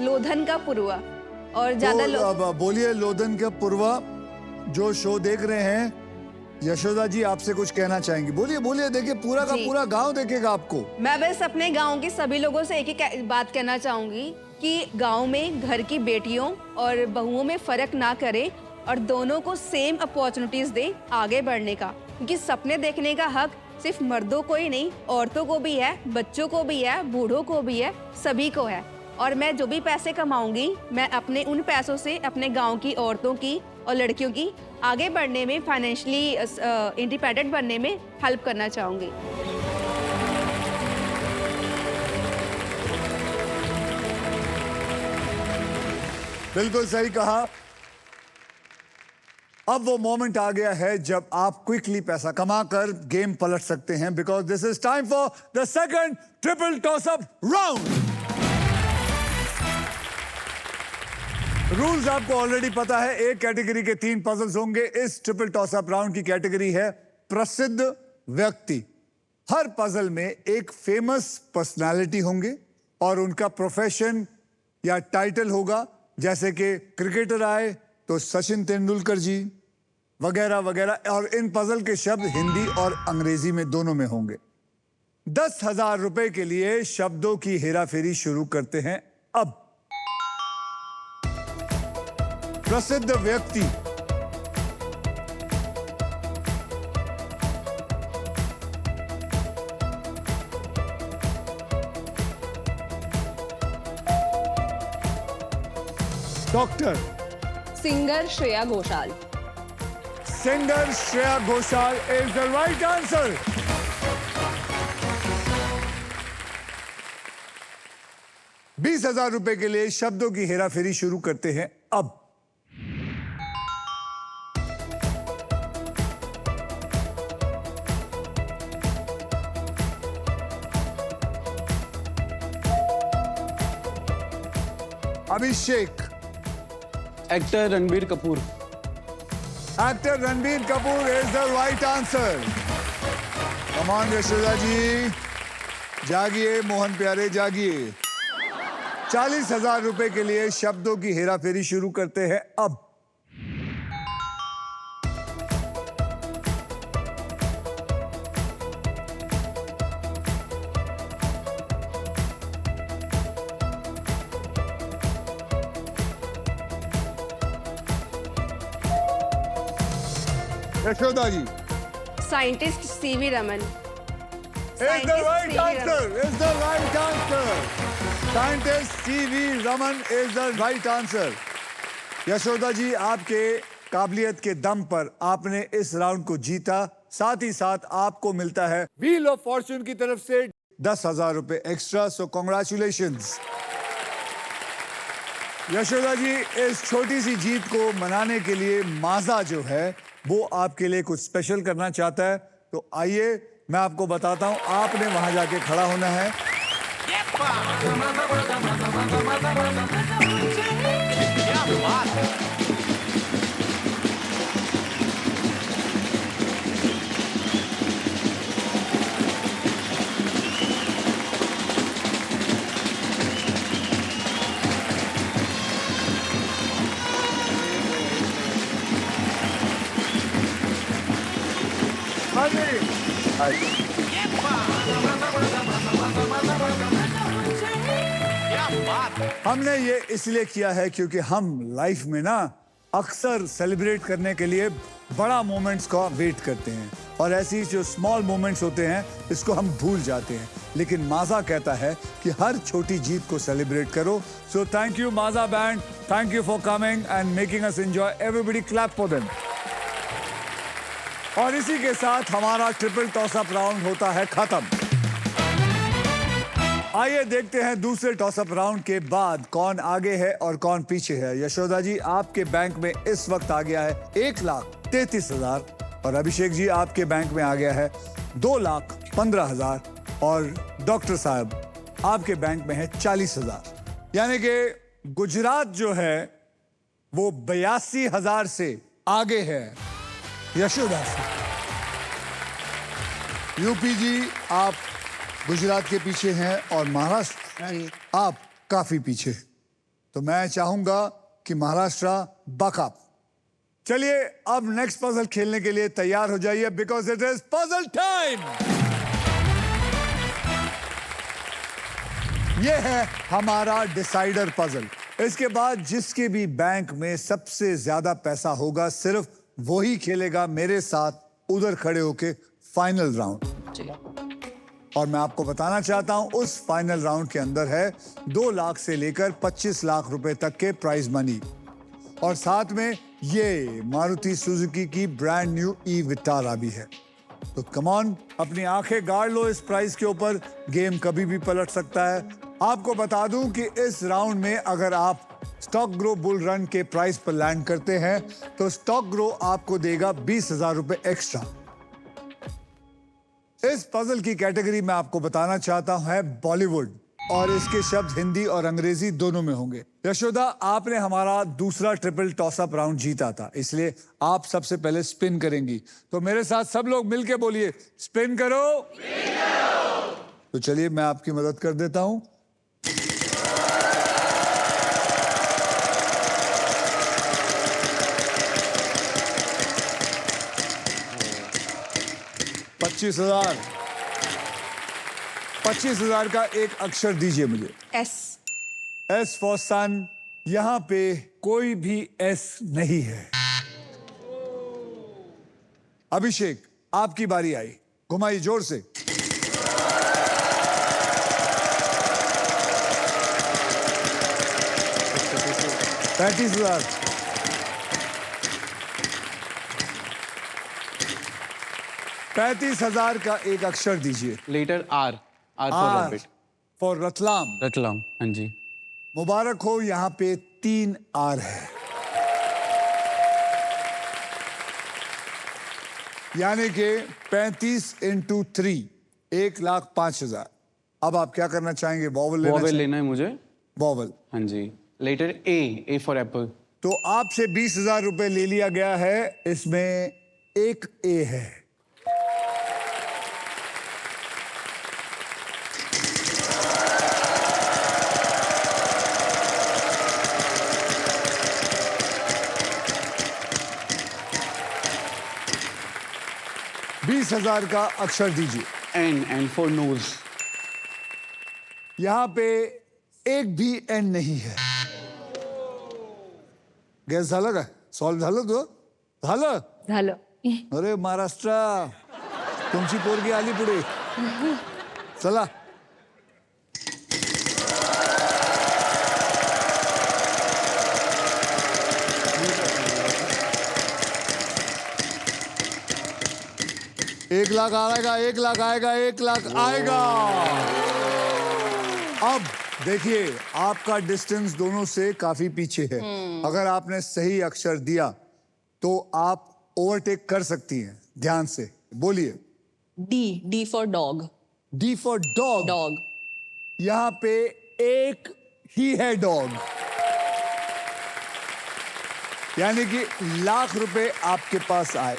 लोधन का पुरवा। और ज्यादा तो अब बोलिए, लोधन का पुरवा जो शो देख रहे हैं, यशोदा जी आपसे कुछ कहना चाहेंगी। बोलिए बोलिए, देखिए पूरा का जी। पूरा गांव देखेगा आपको। मैं बस अपने गांव के सभी लोगों से एक ही बात कहना चाहूंगी कि गांव में घर की बेटियों और बहुओं में फर्क ना करें और दोनों को सेम अपॉर्चुनिटीज दें आगे बढ़ने का, क्योंकि सपने देखने का हक सिर्फ मर्दों को ही नहीं, औरतों को भी है, बच्चों को भी है, बूढ़ों को भी है, सभी को है। और मैं जो भी पैसे कमाऊंगी, मैं अपने उन पैसों से अपने गांव की औरतों की और लड़कियों की आगे बढ़ने में, फाइनेंशियली इंडिपेंडेंट बनने में हेल्प करना चाहूंगी। बिल्कुल सही कहा। अब वो मोमेंट आ गया है जब आप क्विकली पैसा कमाकर गेम पलट सकते हैं, because this is time for the second triple toss up round. Rules आपको ऑलरेडी पता है। एक कैटेगरी के 3 पजल्स होंगे। इस ट्रिपल टॉस अप राउंड की कैटेगरी है प्रसिद्ध व्यक्ति। हर पजल में एक फेमस पर्सनालिटी होंगे और उनका प्रोफेशन या टाइटल होगा। जैसे कि क्रिकेटर आए तो सचिन तेंदुलकर जी, वगैरह वगैरह, और इन पजल के शब्द हिंदी और अंग्रेजी में दोनों में होंगे। 10,000 रुपए के लिए शब्दों की हेराफेरी शुरू करते हैं अब। प्रसिद्ध व्यक्ति, doctor, singer Shreya Ghoshal. Singer Shreya Ghoshal is the right answer. ₹20,000 के लिए शब्दों की हेराफेरी शुरू करते हैं अब। Abhishek, actor Ranbir Kapoor. Actor Ranbir Kapoor is the right answer. Come on Yashoda ji, जागिए मोहन प्यारे जागिए। 40,000 रुपए के लिए शब्दों की हेराफेरी शुरू करते हैं अब। Yashoda ji, scientist C V Raman. is the right answer. Is the right answer. Scientist C.V. Raman is the right answer. Yashoda ji, आपके काबिलियत के दम पर आपने इस राउंड को जीता। साथ ही साथ आपको मिलता है व्हील ऑफ फॉर्च्यून की तरफ से 10,000 रुपए extra. So congratulations. Yashoda ji, इस छोटी सी जीत को मनाने के लिए माजा जो है वो आपके लिए कुछ स्पेशल करना चाहता है। तो आइए मैं आपको बताता हूं, आपने वहां जाके खड़ा होना है। हमने ये इसलिए किया है क्योंकि हम लाइफ में ना अक्सर सेलिब्रेट करने के लिए बड़ा मोमेंट्स का वेट करते हैं, और ऐसी जो स्मॉल मोमेंट्स होते हैं इसको हम भूल जाते हैं। लेकिन माजा कहता है कि हर छोटी जीत को सेलिब्रेट करो। So thank you Maaza band, thank you for coming and making us enjoy. Everybody clap for them. और इसी के साथ हमारा ट्रिपल टॉस अप राउंड होता है खत्म। आइए देखते हैं दूसरे टॉस अप राउंड के बाद कौन आगे है और कौन पीछे है। यशोदा जी, आपके बैंक में इस वक्त आ गया है 1,33,000, और अभिषेक जी आपके बैंक में आ गया है 2,15,000, और डॉक्टर साहब आपके बैंक में है 40,000। यानी कि गुजरात जो है वो 82,000 से आगे है यशोदा से। यूपी जी आप गुजरात के पीछे हैं और महाराष्ट्र आप काफी पीछे। तो मैं चाहूंगा कि महाराष्ट्र बकअप। चलिए अब नेक्स्ट पजल खेलने के लिए तैयार हो जाइए, because it is puzzle time. ये है हमारा डिसाइडर पजल। इसके बाद जिसके भी बैंक में सबसे ज्यादा पैसा होगा सिर्फ वही खेलेगा मेरे साथ उधर खड़े होके फाइनल राउंड। और मैं आपको बताना चाहता हूं उस फाइनल राउंड के अंदर है 2 लाख से लेकर 25 लाख रुपए तक के प्राइज मनी, और साथ में ये मारुति सुजुकी की ब्रांड न्यू ई विटारा भी है। तो कम ऑन, अपनी आंखें गाड़ लो इस प्राइस के ऊपर। गेम कभी भी पलट सकता है। आपको बता दूं कि इस राउंड में अगर आप स्टॉक ग्रो बुल रन के प्राइस पर लैंड करते हैं तो स्टॉक ग्रो आपको देगा 20,000 रुपए एक्स्ट्रा। इस पजल की कैटेगरी में आपको बताना चाहता हूं है बॉलीवुड, और इसके शब्द हिंदी और अंग्रेजी दोनों में होंगे। यशोदा, आपने हमारा दूसरा ट्रिपल टॉस अप राउंड जीता था, इसलिए आप सबसे पहले स्पिन करेंगी। तो मेरे साथ सब लोग मिलके बोलिए, स्पिन करो। तो चलिए मैं आपकी मदद कर देता हूं। 25,000। 25,000 का एक अक्षर दीजिए मुझे। एस। एस फॉर सन। यहां पे कोई भी एस नहीं है। अभिषेक, आपकी बारी आई, घुमाइए जोर से। 35,000। 35,000 का एक अक्षर दीजिए। Letter R. R for R rabbit. For Ratlam. Ratlam, हाँ जी। मुबारक हो, यहां पे 3 आर है, यानी कि 35 इंटू 3, 1,05,000। अब आप क्या करना चाहेंगे? वॉवल लेना वॉवेल चाहेंगे? लेना है मुझे। वॉवल। हाँ जी। Letter A. A for apple. तो आपसे 20,000 रुपए ले लिया गया है, इसमें एक ए है। बीस 20,000 का अक्षर दीजिए। एन। N for nose. यहां पे एक भी एन नहीं है। गॅस झालं का? सॉल्व झालं तो? झालं? झालं. अरे महाराष्ट्र, तुमची पोरगी आली पुढे. चला. एक लाख आएगा, 1 लाख आएगा, 1 लाख आएगा. अब देखिए, आपका डिस्टेंस दोनों से काफी पीछे है. अगर आपने सही अक्षर दिया तो आप ओवरटेक कर सकती हैं. ध्यान से बोलिए. D. D for dog. D for dog. Dog. यहां पे एक ही है डॉग, यानी कि लाख रुपए आपके पास आए.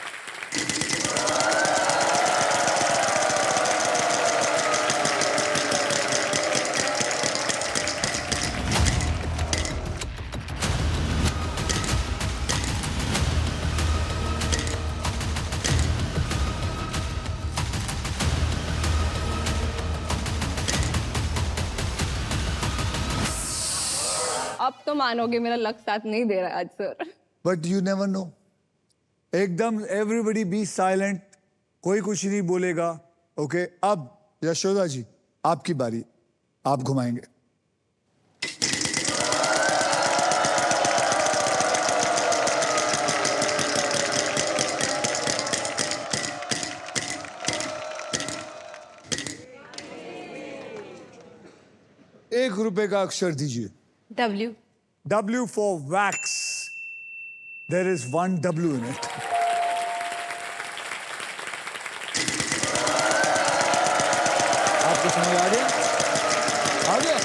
अब तो मानोगे मेरा लक साथ नहीं दे रहा आज sir. But you never know. एकदम एवरीबडी बी साइलेंट. कोई कुछ नहीं बोलेगा. ओके अब यशोदा जी, आपकी बारी. आप घुमाएंगे. ₹1 का अक्षर दीजिए. W. W for wax. There is one W in it. आपको समझ आ गया? आ गया?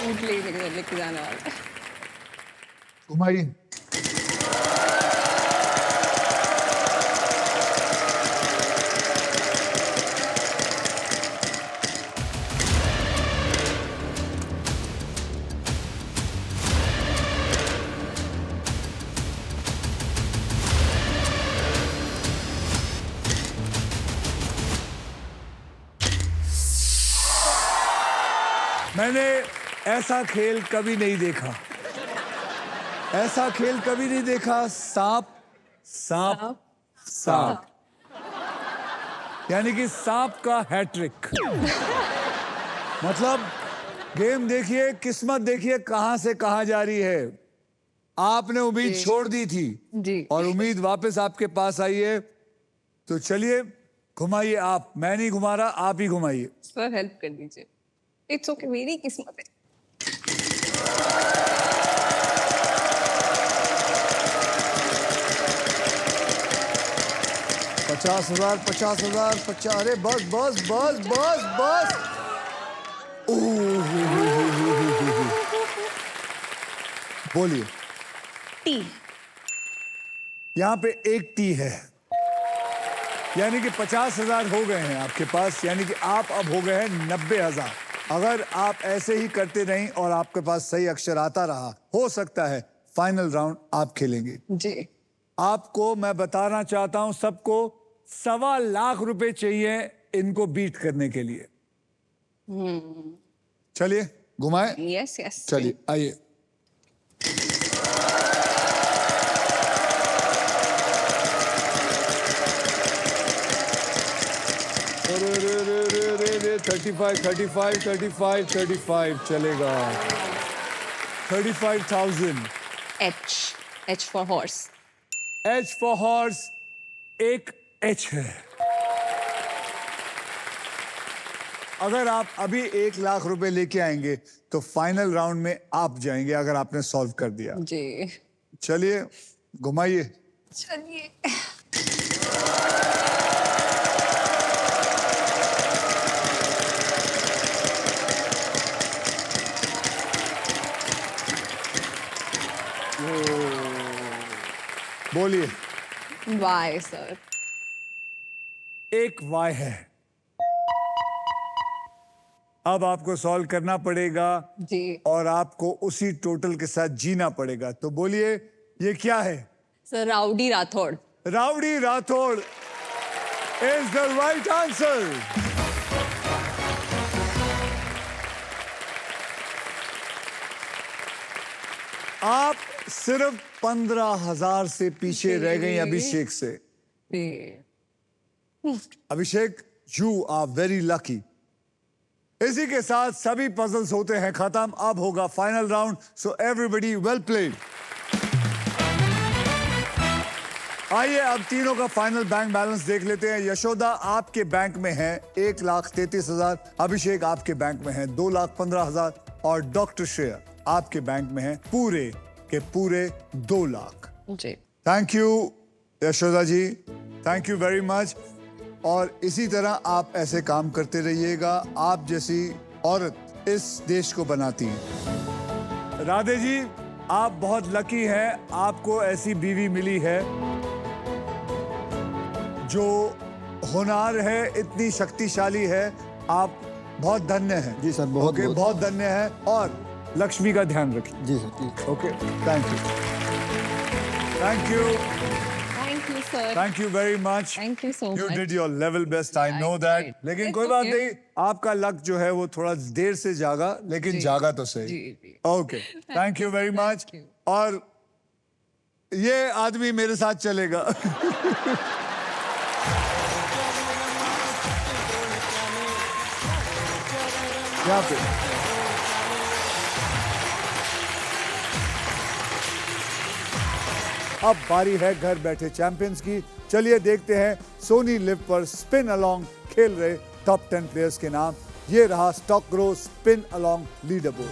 सूट लेके जाने वाला. घुमाइए. मैंने ऐसा खेल कभी नहीं देखा. ऐसा खेल कभी नहीं देखा. सांप सांप सांप, यानी कि सांप का हैट्रिक. मतलब गेम देखिए, किस्मत देखिए कहां से कहां जा रही है. आपने उम्मीद छोड़ दी थी जी. और उम्मीद वापस आपके पास आई है. तो चलिए घुमाइए आप. मैं नहीं घुमा रहा, आप ही घुमाइए. सर हेल्प कर दीजिए. इट्स ओके, मेरी किस्मत है. $50,000 50,000 अरे बस बस बस बस बस. बोलिए. T. यहां पे एक टी है. यानी कि 50,000 हो गए हैं आपके पास, यानी कि आप अब हो गए हैं 90,000। अगर आप ऐसे ही करते नहीं और आपके पास सही अक्षर आता रहा, हो सकता है फाइनल राउंड आप खेलेंगे। जी। आपको मैं बताना चाहता हूं सबको 1.25 लाख रुपए चाहिए इनको बीट करने के लिए। चलिए घुमाए। Yes yes. चलिए आइए। अरे रे रे रे रे रे 35 चलेगा। 35,000। H for horse. H for horse, एक H है। अगर आप अभी 1 लाख रुपए लेके आएंगे तो फाइनल राउंड में आप जाएंगे अगर आपने सॉल्व कर दिया। जी। चलिए घुमाइए। चलिए। बोलिए। Why sir? एक Y है। अब आपको सॉल्व करना पड़ेगा जी। और आपको उसी टोटल के साथ जीना पड़ेगा। तो बोलिए ये क्या है? Sir rowdy Rathore. Rowdy Rathore is the right answer. आप सिर्फ 15,000 से पीछे रह गई अभिषेक से। जी। अभिषेक यू आर वेरी लकी। इसी के साथ सभी पजल्स होते हैं खत्म। अब होगा final round, so everybody well played. आइए अब तीनों का फाइनल बैंक बैलेंस देख लेते हैं। यशोदा आपके बैंक में है 1,33,000, अभिषेक आपके बैंक में है 2,15,000 और डॉक्टर श्रेया आपके बैंक में है पूरे के पूरे 2 लाख। जी। Thank you Yashoda ji, thank you very much. और इसी तरह आप ऐसे काम करते रहिएगा। आप जैसी औरत इस देश को बनाती है। राधे जी आप बहुत लकी हैं, आपको ऐसी बीवी मिली है जो होनहार है, इतनी शक्तिशाली है। आप बहुत धन्य हैं। जी सर, बहुत बहुत। बहुत धन्य हैं। और लक्ष्मी का ध्यान रखिए। जी sir. Okay thank you. Thank you. Thank you sir. Thank you very much. Thank you so You much. did your level best. I know I that. tried. लेकिन It's कोई बात okay. नहीं, आपका लक जो है वो थोड़ा देर से जागा, लेकिन जागा तो सही। जी। Okay thank you very much. you. और ये आदमी मेरे साथ चलेगा। यहाँ पे अब बारी है घर बैठे चैंपियंस की। चलिए देखते हैं सोनी लिव पर स्पिन अलोंग खेल रहे टॉप 10 प्लेयर्स के नाम। ये रहा stock grow spin along leaderboard.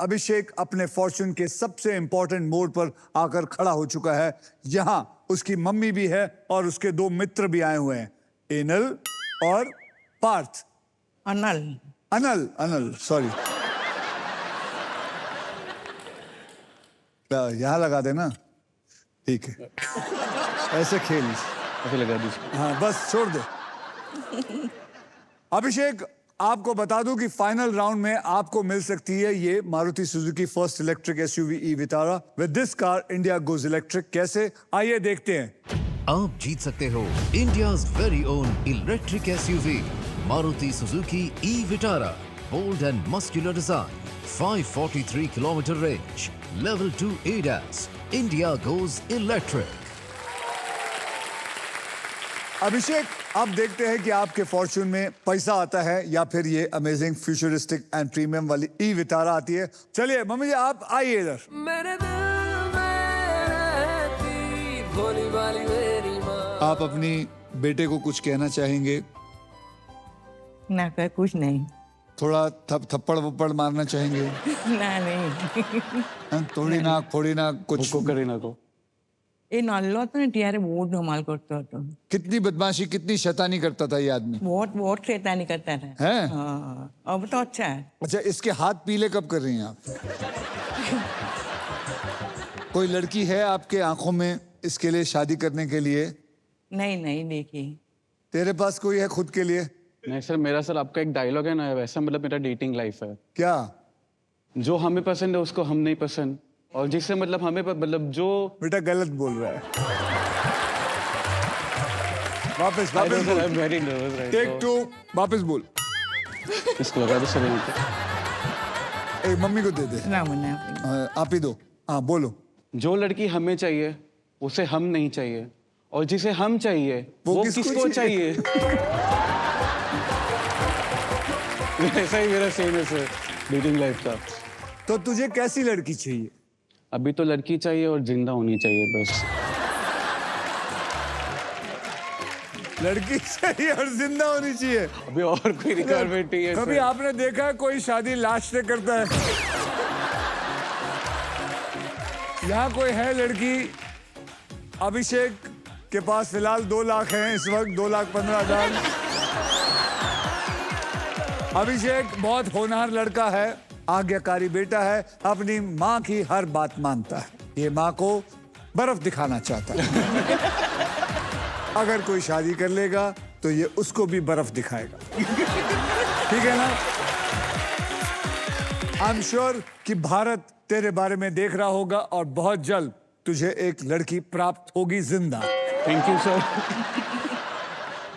Abhishek अपने फॉर्चून के सबसे इंपॉर्टेंट मोड पर आकर खड़ा हो चुका है। यहां उसकी मम्मी भी है और उसके 2 मित्र भी आए हुए हैं, एनल और पार्थ। अनल। अनल अनल सॉरी, यहां लगा देना। ठीक है ऐसे खेल, ऐसे लगा दीजिए। हाँ बस छोड़ दे। अभिषेक आपको बता दूं कि फाइनल राउंड में आपको मिल सकती है ये Maruti Suzuki first electric SUV E Vitara. With this car India goes electric. कैसे, आइए देखते हैं। आप जीत सकते हो India's very own electric SUV Maruti Suzuki E Vitara. Bold and muscular design, 543 kilometre range, level 2 ADAS। India goes electric. Abhishek अब देखते हैं कि आपके फॉर्चून में पैसा आता है या फिर ये अमेजिंग फ्यूचरिस्टिक एंड प्रीमियम वाली ई विटारा आती है। चलिए मम्मी जी आप आइए इधर। मेरे दिल में रहती भोली भाली मेरी माँ। आप अपनी बेटे को कुछ कहना चाहेंगे? ना कर कुछ नहीं। थोड़ा थप्पड़ वप्पड़ मारना चाहेंगे? ना नहीं। हाँ, थोड़ी ना कुछ को करीना को ये नल्लो तो त्यारे बहुत धमाल करता था। कितनी बदमाशी, कितनी शैतानी करता था ये आदमी। बहुत शैतानी करता था। हैं? हाँ, अब तो अच्छा है। अच्छा, इसके हाथ पीले कब कर रही हैं आप? कोई लड़की है आपके आंखों में इसके लिए शादी करने के लिए? नहीं देखी। तेरे पास कोई है खुद के लिए? नहीं सर, मेरा सर आपका एक डायलॉग है ना, वैसा मतलब मेरा डेटिंग लाइफ है। क्या? जो हमें पसंद है उसको हम नहीं पसंद, और जिससे मतलब हमें मतलब जो बेटा गलत बोल रहा है। वापस बोल। Very nervous right. टेक 2, वापस बोल। इसको लगा दो सर यहाँ पे। एक मम्मी को दे दे। ना आप ही दो। हाँ बोलो। जो लड़की हमें चाहिए उसे हम नहीं चाहिए, और जिसे हम चाहिए वो किसको चाहिए। ऐसा ही मेरा सेम है सर डेटिंग लाइफ का। तो तुझे कैसी लड़की चाहिए? अभी तो लड़की चाहिए और जिंदा होनी चाहिए बस। लड़की चाहिए और जिंदा होनी चाहिए। अभी और कोई रिक्वायरमेंट नहीं है कभी सर। आपने देखा है कोई शादी लाश से करता है? यहाँ कोई है लड़की? अभिषेक के पास फिलहाल 2 लाख हैं इस वक्त, 2,15,000। अभिषेक बहुत होनहार लड़का है, आज्ञाकारी बेटा है, अपनी माँ की हर बात मानता है। ये माँ को बर्फ दिखाना चाहता है। अगर कोई शादी कर लेगा तो ये उसको भी बर्फ दिखाएगा। ठीक है ना? आई एम श्योर कि भारत तेरे बारे में देख रहा होगा और बहुत जल्द तुझे एक लड़की प्राप्त होगी जिंदा। Thank you sir.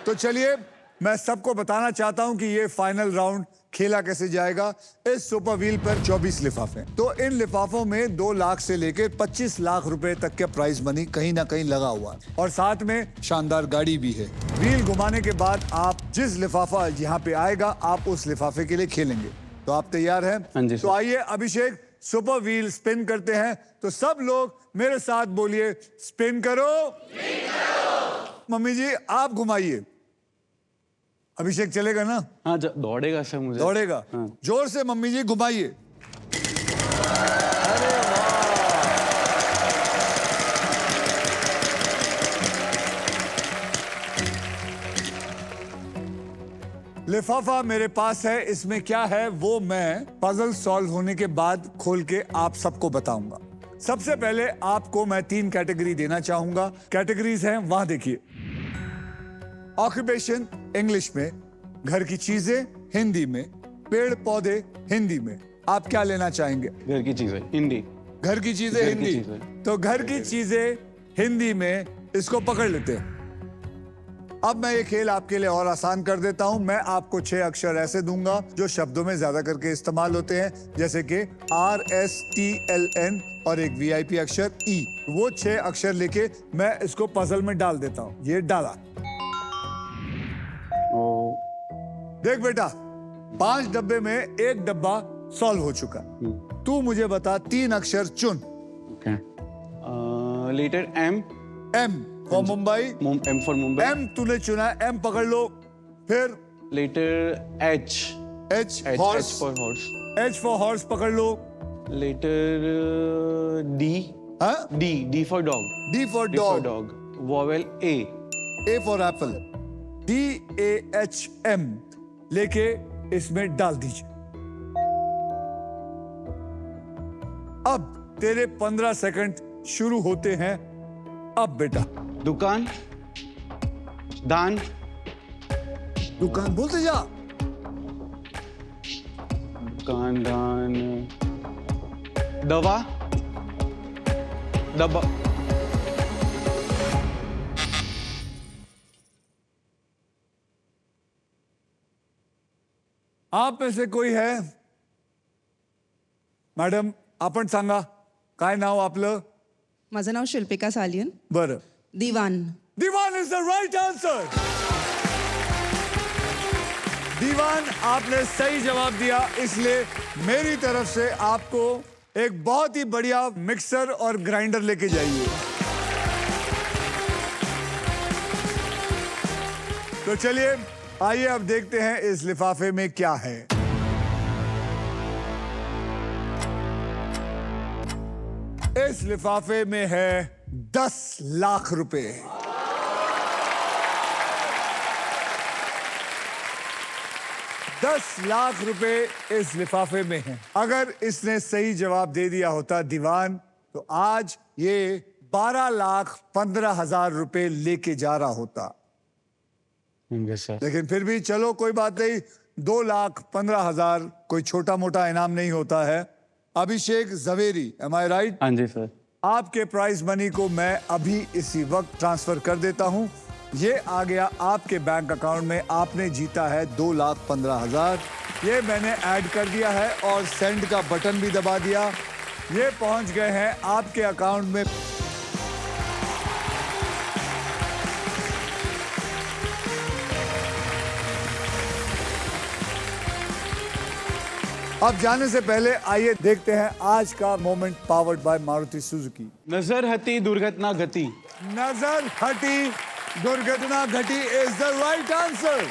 तो चलिए, मैं सबको बताना चाहता हूं कि ये फाइनल राउंड खेला कैसे जाएगा। इस सुपर व्हील पर 24 लिफाफे, तो इन लिफाफों में 2 लाख से लेकर 25 लाख रुपए तक के प्राइज मनी कहीं ना कहीं लगा हुआ है, और साथ में शानदार गाड़ी भी है। व्हील घुमाने के बाद आप जिस लिफाफा यहाँ पे आएगा आप उस लिफाफे के लिए खेलेंगे। तो आप तैयार हैं? हाँ जी तो आइए अभिषेक, सुपर व्हील स्पिन करते हैं। तो सब लोग मेरे साथ बोलिए, स्पिन करो। मम्मी जी आप घुमाइए। अभिषेक चलेगा ना? हाँ दौड़ेगा सर मुझे। दौड़ेगा? हाँ। जोर से मम्मी जी घुमाइए। अरे वाह! लिफाफा मेरे पास है, इसमें क्या है वो मैं पजल सॉल्व होने के बाद खोल के आप सबको बताऊंगा। सबसे पहले आपको मैं 3 कैटेगरी देना चाहूंगा। कैटेगरीज हैं, वहां देखिए। ऑक्यूपेशन इंग्लिश में, घर की चीजें हिंदी में, पेड़ पौधे हिंदी में। आप क्या लेना चाहेंगे? घर की चीजें हिंदी। घर की चीजें घर की हिंदी। चीजें। तो घर की चीजें हिंदी में, इसको पकड़ लेते हैं। अब मैं ये खेल आपके लिए और आसान कर देता हूं। मैं आपको 6 अक्षर ऐसे दूंगा जो शब्दों में ज्यादा करके इस्तेमाल होते हैं, जैसे कि RSTLN और एक VIP अक्षर E। वो 6 अक्षर लेके मैं इसको पजल में डाल देता हूं। ये डाला। देख बेटा, 5 डब्बे में 1 डब्बा सॉल्व हो चुका। तू मुझे बता 3 अक्षर चुन। Letter M। M for Mumbai. M for Mumbai. M तूने चुना, M पकड़ लो। फिर letter H। H H for horse. H for horse पकड़ लो। Letter D। हाँ? D for dog. D for dog. Vowel A। A for apple. DAHM लेके इसमें डाल दीजिए। अब तेरे 15 सेकंड शुरू होते हैं। अब बेटा दुकान। दान। दुकान बोलते जा। दुकान, दान, दवा, दबा। आप में से कोई है? मॅडम आपण सांगा, काय नाव आपलं? माझं नाव शिल्पिका सालियन. बरं. दिवान. दीवान इज द राइट आंसर। दीवान आपने सही जवाब दिया, इसलिए मेरी तरफ से आपको एक बहुत ही बढ़िया मिक्सर और ग्राइंडर लेके जाइए। तो चलिए आइए अब देखते हैं इस लिफाफे में क्या है। इस लिफाफे में है 10 लाख रुपए। ₹10 लाख इस लिफाफे में हैं। अगर इसने सही जवाब दे दिया होता दीवान, तो आज ये 12,15,000 रुपए लेके जा रहा होता। Yes sir. लेकिन फिर भी चलो कोई बात नहीं, 2,15,000 कोई छोटा मोटा इनाम नहीं होता है। अभिषेक जवेरी, एम आई राइट? हाँ जी सर। आपके प्राइज मनी को मैं अभी इसी वक्त ट्रांसफर कर देता हूं। ये आ गया आपके बैंक अकाउंट में। आपने जीता है 2,15,000। ये मैंने ऐड कर दिया है और सेंड का बटन भी दबा दिया। ये पहुंच गए हैं आपके अकाउंट में। अब जाने से पहले आइए देखते हैं आज का moment powered by Maruti Suzuki. नजर हटी दुर्घटना घटी। नजर हटी दुर्घटना घटी इज द राइट आंसर।